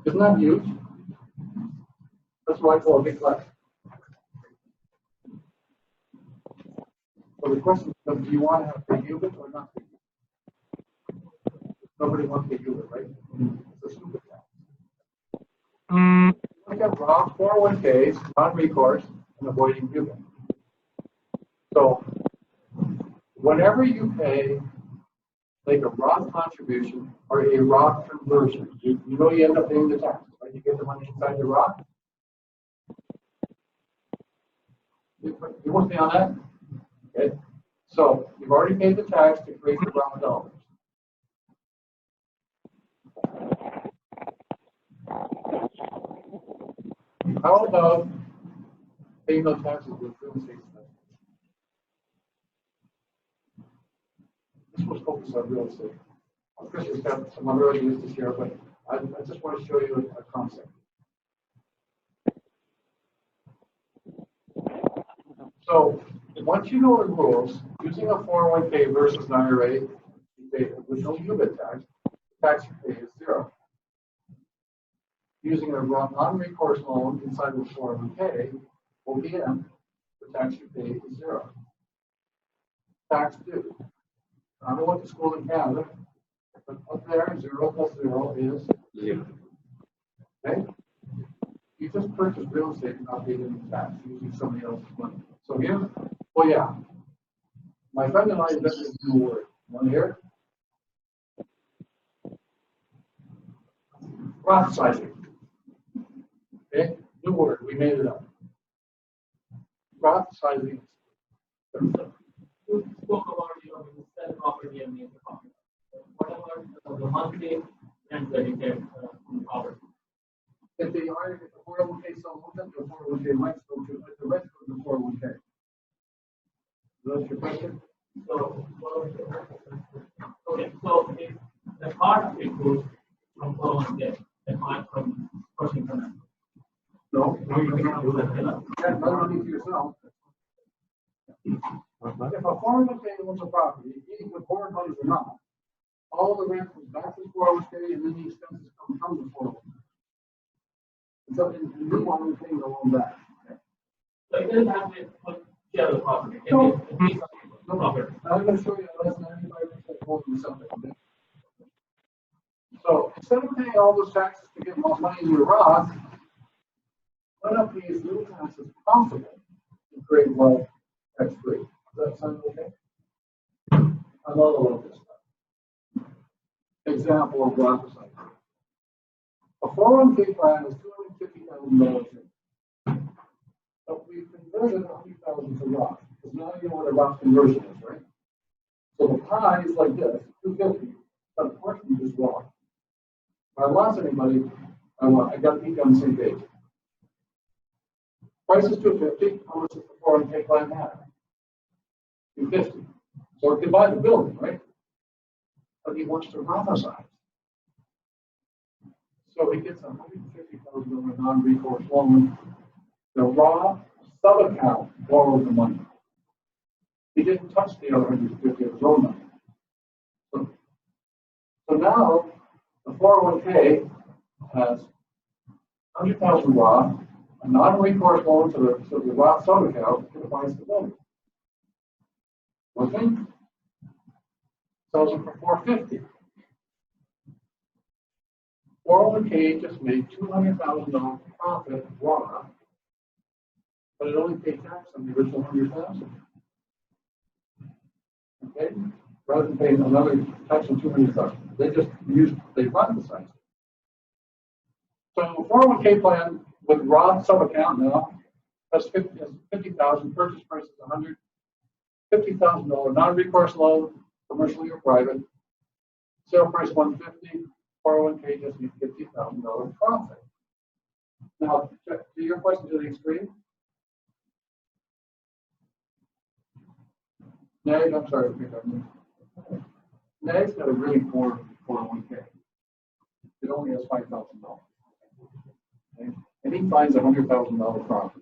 Isn't that huge? That's why I call it big flex. So the question is, do you want to have big UBIT or not big UBIT? Nobody wants big UBIT, right? It's a stupid tax. Look at Roth 401ks, non-recourse, and avoiding UBIT. So whenever you pay, like a Roth contribution or a Roth conversion, you end up paying the taxes, right? You get the money inside the Roth. You with me on that? Okay. So you've already paid the tax to create the Roth dollars. How about paying no taxes with real estate investments? This was focused on real estate. Chris has got some other ideas to share, but I just want to show you a concept. So once you know the rules, using a 401k versus an IRA, you pay with no UBIT tax, the tax you pay is zero. Using a non-recourse loan inside of a 401k, OPM, the tax you pay is zero. Tax due. I went to school in Canada, but up there, 0 plus 0 is 0. Okay? You just purchased real estate and not paid any tax using somebody else's money. So here, oh yeah, my friend and I invented a new word. Want to hear it? Rothschilding. Okay, new word. We made it up. Rothschilding. You spoke about, the sell property and make the profit. Whatever the monthly rent that you get from property. If the 401k sells them, the 401k might go to the rest of the 401k. That's your question? So, okay, so if the part of it goes from 401k, the part from personal finance. No, You cannot do that, you know? that's not money to yourself. If a 401k owns a property, even with board monies or not, all the rent comes back to the 401k and then the expenses come from the 401k. So in new one, we will own that. So it doesn't have to put share of the property. No. No profit. I'm going to show you less than 95% holding something. So instead of paying all those taxes to get more money in your Roth, why not pay as little tax as possible to create wealth tax free? Does that sound okay? I love all of this stuff. Example of Roth cycle. A 401k plan is $250,000 in. But we've converted $100,000 to Roth, because now you know what a Roth conversion is, right? So the pie is like this, 250, but unfortunately is Roth. If I lost anybody, I got to keep on the same page. Price is 250. How much does the 401k plan have? 250. So it can buy the building, right? But he wants to Rothize. So he gets a $150,000 non-recourse loan. The Roth sub-account borrowed the money. He didn't touch the other 150 of his own money. So now the 401k has 100,000 Roth, a non-recourse loan to the Roth sub-account to buy the building. Okay? Sells it for 450. 401k just made $200,000 profit Roth, but it only paid tax on the original 100,000. Okay? Rather than paying another tax on 200,000. They run the size. So 401k plan with Roth sub-account now has 50,000, purchase price is 100, $50,000 non-recourse loan, commercially or private, sale price 150, 401k just needs $50,000 profit. Now, to your question to the extreme, Nag, I'm sorry to pick on you. Nag's got a really poor 401k. It only has $5,000. Okay? And he finds $100,000 profit.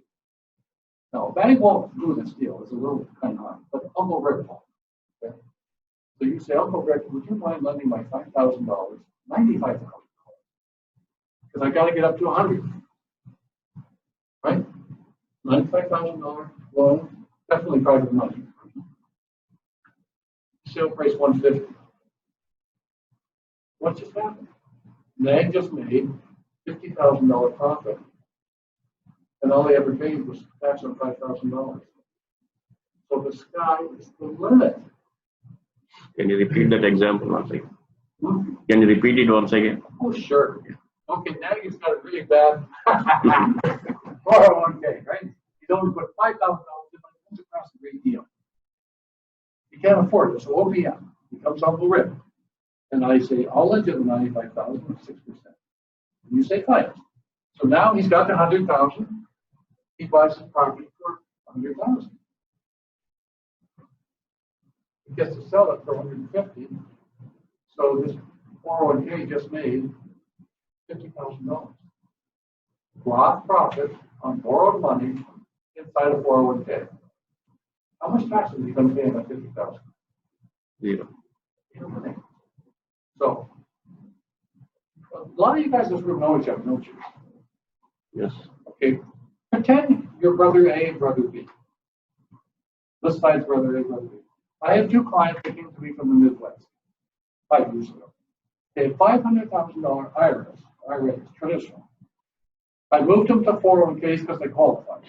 Now, a bank won't do this deal. It's a little kind of hard, but Uncle Rick will. Okay? So you say, Uncle Rick, would you mind lending my $5,000, $95,000? Because I got to get up to 100. Right? $95,000 loan, definitely private money. Sale price 150. What just happened? Nag just made $50,000 profit, and all they ever paid was tax on $5,000. So the sky is the limit. Can you repeat that example once again? Hmm? Can you repeat it once again? Oh, sure. Okay, Nag has got a really bad 401k, right? He's only put $5,000 in, but it comes across a great deal. He can't afford it, so OPM. He comes Uncle Rick. And I say, I'll lend you the $95,000 with 6%. And you say, fine. So now he's got the $100,000. He buys his property for $100,000. He gets to sell it for $150,000. So this 401k just made $50,000. Roth profit on borrowed money inside a 401k. How much tax is he going to pay on that $50,000? Zero. So, a lot of you guys in this room know each other, don't you? Yes. Okay. Pretend you're brother A and brother B. This side's brother A, brother B. I have two clients that came to me from the Midwest 5 years ago. They had $500,000 IRAs, traditional. I moved them to 401ks because they qualified.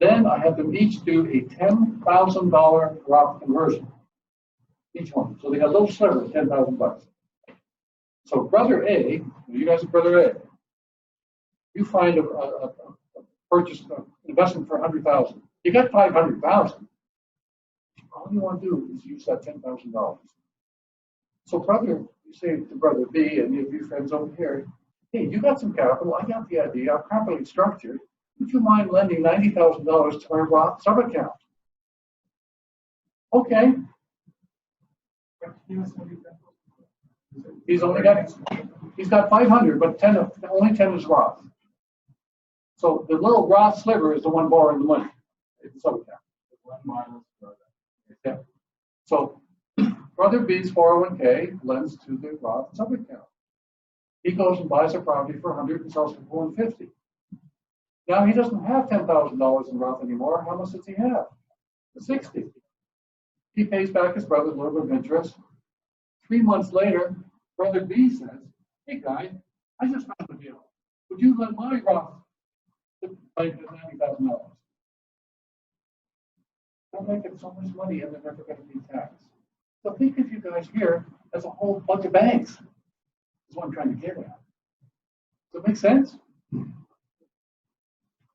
Then I had them each do a $10,000 Roth conversion. Each one. So they got a little sliver of $10,000. So brother A, you guys are brother A, you find a purchase investment for $100,000. You got $500,000. All you want to do is use that $10,000. So brother, you say to brother B and your few friends over here, hey, you got some capital. I got the idea. I'm properly structured. Would you mind lending $90,000 to my Roth sub-account? Okay, he's got 500, but 10, only 10 is Roth. So the little Roth sliver is the one borrowing the money. It's sub-account. Yeah. So Brother B's 401k lends to the Roth sub-account. He goes and buys a property for 100 and sells it for 150. Now he doesn't have $10,000 in Roth anymore. How much does he have? 60. He pays back his brother a little bit of interest. 3 months later, Brother B says, "Hey guy, I just found a deal. Would you lend my Roth to $90,000? They're making so much money and they're never going to be taxed." So think of you guys here as a whole bunch of banks. Is what I'm trying to get at. Does that make sense?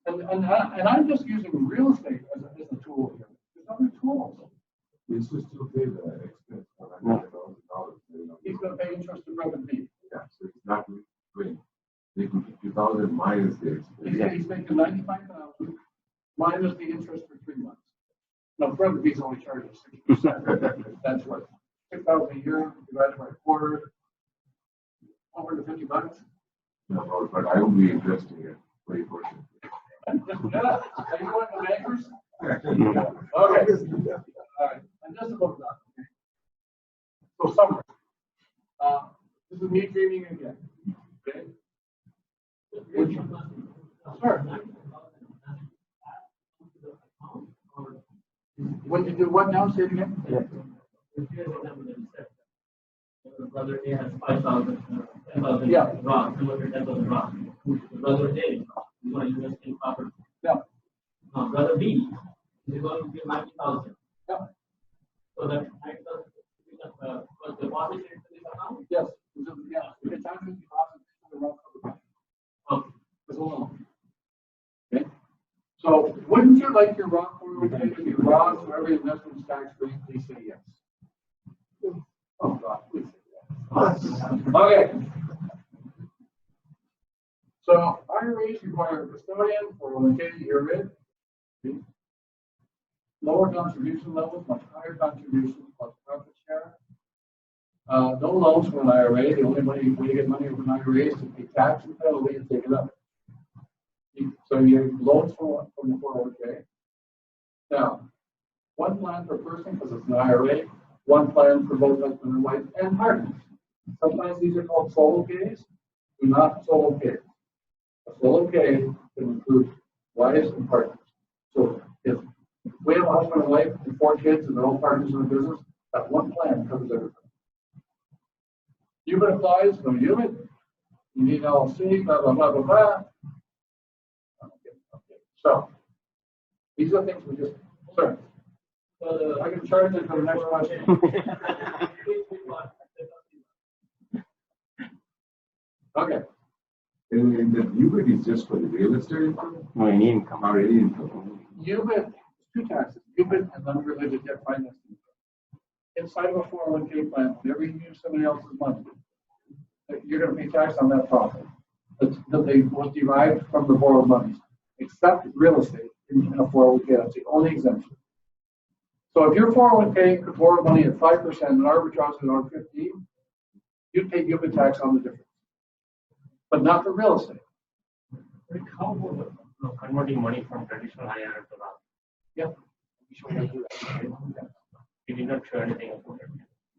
And I'm just using real estate as a tool here. There's other tools. We should still pay the expense for $100,000. He's going to pay interest to Brother B. Yeah, so it's not going. Making 50,000 minus the expense. He's making 95,000 minus the interest for 3 months. Now, Brother B's only charging 6%. That's what, 6,000 a year divided by a quarter, $150. No, but I would be interested in 20%. Are you going to bankers? Okay. All right. And just about that. Okay. So summary. This is me dreaming again. Okay. Sure. When you do what now? Say it again. Yeah. Brother A has 5,000, 10,000 Yeah. Roth, similar to 10,000 Roth. Brother A is going to invest in property. Yeah. Now, Brother B is going to give 90,000. Yeah. So that 90,000 was deposited into this account? Yes. Yeah. The time is deposited into the Roth account. Okay. As a loan. Okay. So wouldn't you like your Roth 401k to be Roth so every investment is tax free? Please say yes. Oh God, please say yes. Okay. So IRAs require a custodian, 401k, you're in. Lower contribution levels, much higher contributions plus profit share. No loans from an IRA. The only way you get money from an IRA is to pay tax and penalty and take it up. So you have loans from the 401k. Now, one plan per person because it's an IRA, one plan for both husband and wife and partners. Sometimes these are called solo Ks. Do not solo K. A solo K can include wives and partners. So if we have a husband and wife and 4 kids and they're all partners in the business, that one plan covers everything. UBIT applies, no UBIT. You need LLC, blah, blah, blah, blah, blah. Okay. So these are things we just learned. I can charge it for the next question. Okay. And the UBIT is just for the real estate income? No, any income. Or any income? UBIT, 2 taxes, UBIT and unrelated debt financing. Inside of a 401k plan, whenever you use somebody else's money, you're going to pay tax on that profit that was derived from the borrowed money, except real estate in a 401k. That's the only exemption. So if your 401k could borrow money at 5% and arbitrage at around 15, you'd pay UBIT tax on the difference, but not for real estate. How about converting money from traditional IRA to Roth? Yeah. We did not show anything about it.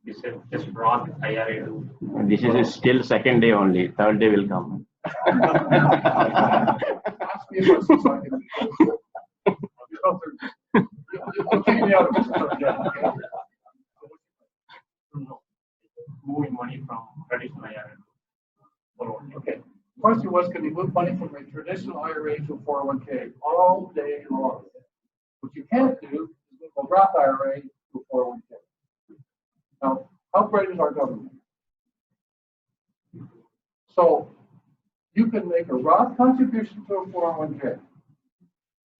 We said just Roth IRA to. This is still second day only. Third day will come. Ask me a question so I can. You'll take me out of business again. No. Moving money from traditional IRA to 401k. Okay. The question was, can you move money from a traditional IRA to a 401k all day long? What you can't do is move a Roth IRA to a 401k. Now, how great is our government? So, you can make a Roth contribution to a 401k.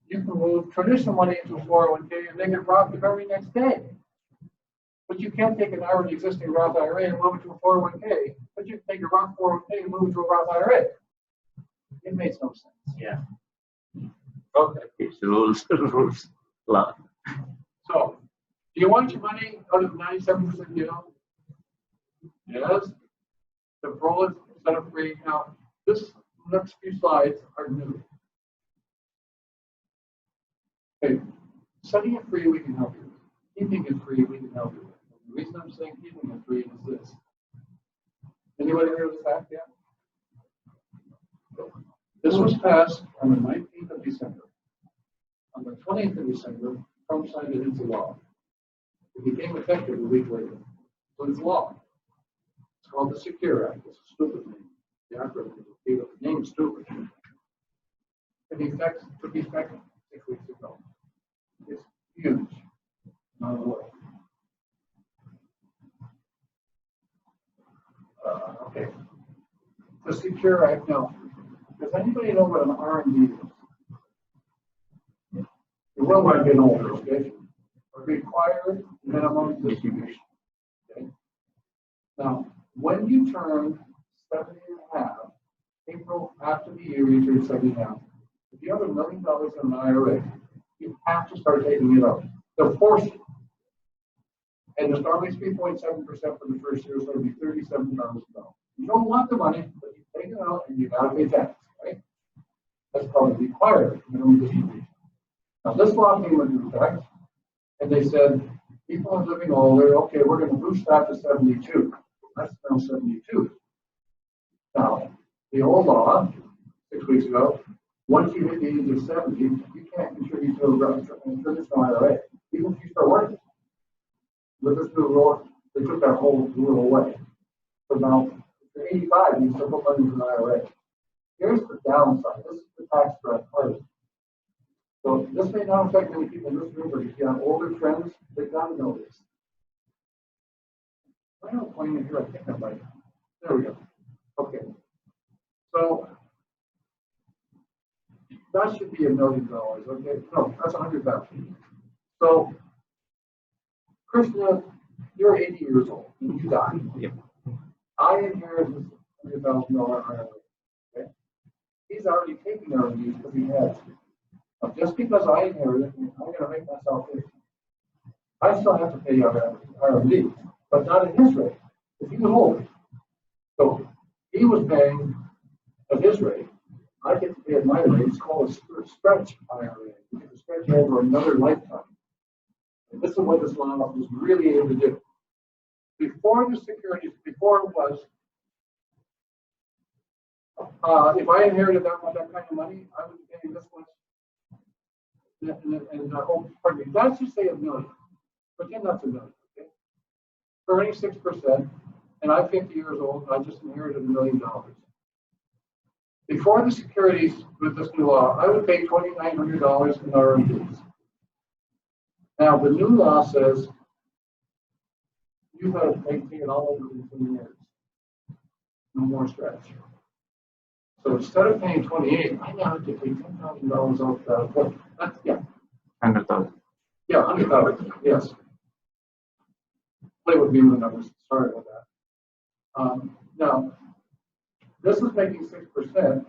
You can move traditional money into a 401k and make it Roth the very next day. But you can't take an already existing Roth IRA and move it to a 401k, but you can take a Roth 401k and move it to a Roth IRA. It makes no sense. Yeah. Okay. It's rules, rules, law. So, Do you want your money out of the 97% deal? Yes. The roll it, set up free. Now, this next few slides are new. Okay, setting it free, we can help you. Keeping it free, we can help you. The reason I'm saying keeping it free is this. Anybody heard of this act yet? This was passed on the 19th of December. On the 20th of December, Trump signed it into law. It became effective a week later. So it's law. It's called the Secure Act. It's a stupid name. The acronym, the name is stupid. It took effect 6 weeks ago. It's huge. Not a lot. Okay. The Secure Act now. Does anybody know what an R&D is? The world might get older, okay? A required minimum distribution. Okay. Now, when you turn 70 and a half, April after the year you turn 70 and a half, if you have $1 million in an IRA, you have to start taking it out. They'll force you. And it's normally 3.7% for the first year, so it'll be $37,000. You don't want the money, but you take it out and you gotta pay tax, right? That's called required minimum distribution. Now this law came into effect, and they said people are living older. Okay, we're going to boost that to 72. That's now 72. Now the old law 6 weeks ago, once you hit the age of 70, you can't contribute to a traditional IRA, even if you start working. With this new rule, they took that whole rule away. So now, if you're 85, you still put money in an IRA. Here's the downside. This is the tax bracket part. So this may not affect many people in this room, but if you have older friends, they've got to know this. I don't point it here. I think I'm right. There we go. Okay. So that should be $1 million. Okay. No, that's 100,000. So Krishna, you're 80 years old and you die. Yep. I inherited this $100,000 IRA. Okay. He's already taking R&D because he has to. Now, just because I inherited it, I'm going to make myself 50. I still have to pay R&D, but not at his rate, because he was older. So he was paying at his rate. I get to pay at my rate. It's called a stretch IRA. You can stretch over another lifetime. And this is what this law was really able to do. Before the securities, before it was, if I inherited that kind of money, I would be paying this much. And pardon me, let's just say $1 million. Pretend that's $1 million, okay? Earning 6%, and I'm 50 years old, and I just inherited $1 million. Before the securities with this new law, I would pay $2,900 in R&Ds. Now, the new law says you've got to pay it all over in 10 years. No more stretch. So instead of paying 28, I now have to pay $10,000 off that. That's, yeah. 100,000. Yeah, 100,000. Yes. Play with me with the numbers. Sorry about that. Now, this is making 6%.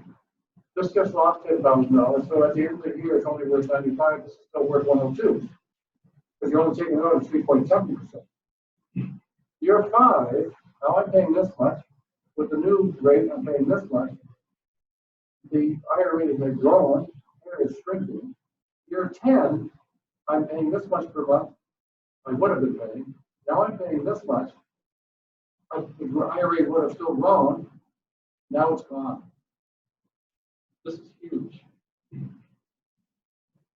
This just lost $10,000. So at the end of the year, it's only worth 95. This is still worth 102. Because you're only taking it out at 3.7%. Year 5, now I'm paying this much. With the new rate, I'm paying this much. The IRA has grown, here is shrinking. Year 10, I'm paying this much per month. I would have been paying. Now I'm paying this much. The IRA would have still grown. Now it's gone. This is huge.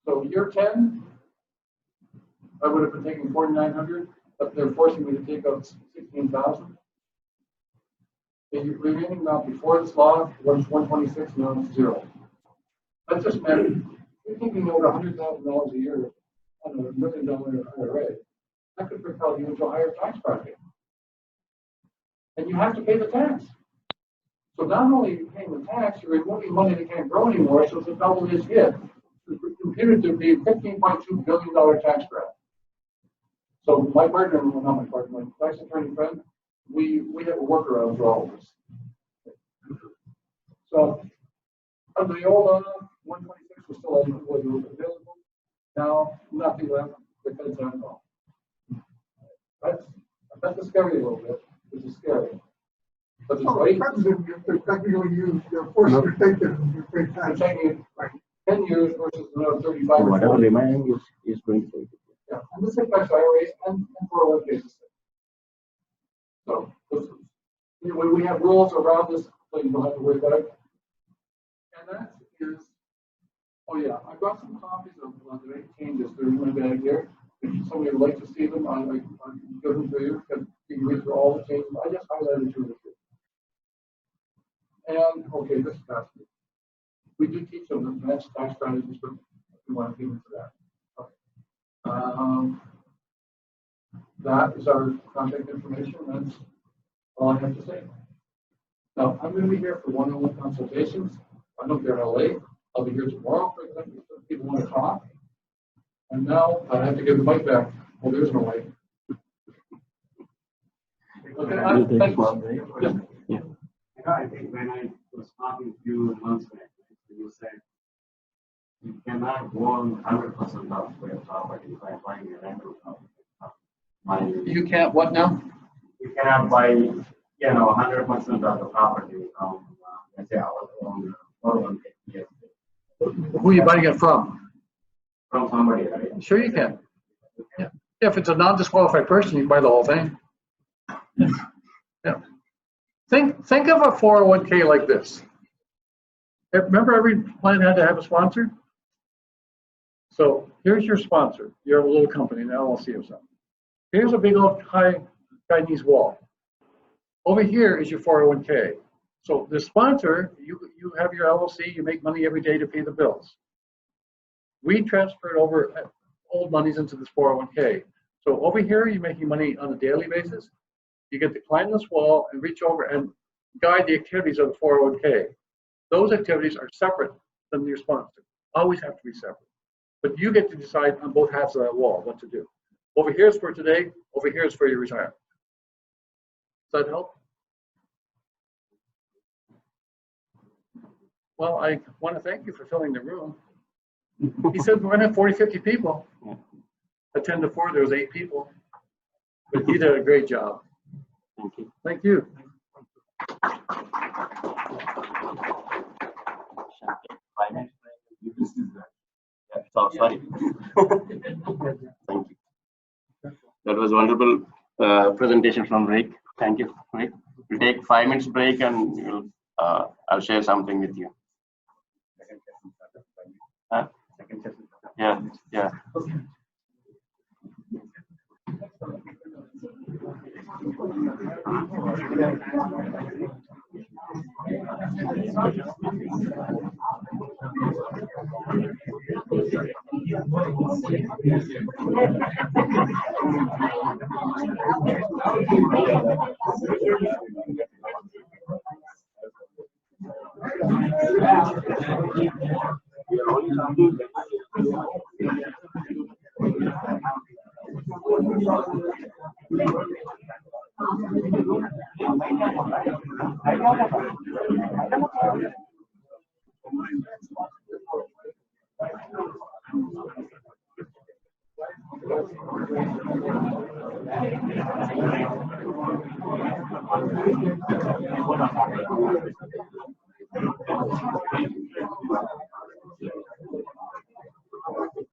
So year 10, I would have been taking 4,900, but they're forcing me to take out 16,000. The remaining amount before this law was 126, now it's 0. That just meant you're thinking over $100,000 a year on a $1 million IRA. That could propel you into a higher tax bracket. And you have to pay the tax. So not only are you paying the tax, you're removing money that can't grow anymore, so it's a double his hit. It's computed to be a $15.2 billion tax bracket. So my partner, well, not my partner, my tax attorney friend, we have a workaround for all of this. So under the old law, 126 was still available. Now nothing left. The feds have all. That's scary a little bit, which is scary. But it's right. They're technically used, they're forced to take it and you're paid I'm tax. taking 10 years versus another 35 or Whatever 40. remaining is going to take it. Yeah, and this affects IRAs and 401ks. So, we have rules around this, so you don't have to worry about it. And that is, oh yeah, I brought some copies of the rate changes. They're in my bag here. If somebody would like to see them, I can give them to you, because you can read through all the changes. I just highlighted two of the And, okay, this is fascinating. We do teach them the advanced tax strategies, but we want to get into that. Okay. That is our contact information. That's all I have to say. Now, I'm going to be here for one-on-one consultations. I know they're in LA. I'll be here tomorrow, for example, if people want to talk. And now I have to give the mic back. Well, there's no mic. Okay, thanks. Yeah. You know, I think when I was talking to you months back, you said you cannot own 100% of your property by buying a rental property. You can't what now? You cannot buy, 100% of the property from, let's say, our own 401k. Who are you buying it from? From somebody, right? Sure you can. Yeah. If it's a non-disqualified person, you can buy the whole thing. Yeah. Think of a 401k like this. Remember, every plan had to have a sponsor? So here's your sponsor. You're a little company, an LLC or something. Here's a big old high Chinese wall. Over here is your 401k. So the sponsor, you have your LLC, you make money every day to pay the bills. We transferred over old monies into this 401k. So over here, you're making money on a daily basis. You get to climb this wall and reach over and guide the activities of the 401k. Those activities are separate than your sponsor. Always have to be separate. But you get to decide on both halves of that wall what to do. Over here is for today, over here is for your retirement. Does that help? Well, I want to thank you for filling the room. He said we're going to have 40, 50 people. At 10 to 4, there was 8 people. But you did a great job. Thank you. Thank you. So sorry. Thank you. That was wonderful presentation from Rick. Thank you, Rick. We'll take 5 minutes break and we'll, I'll share something with you. Yeah, yeah.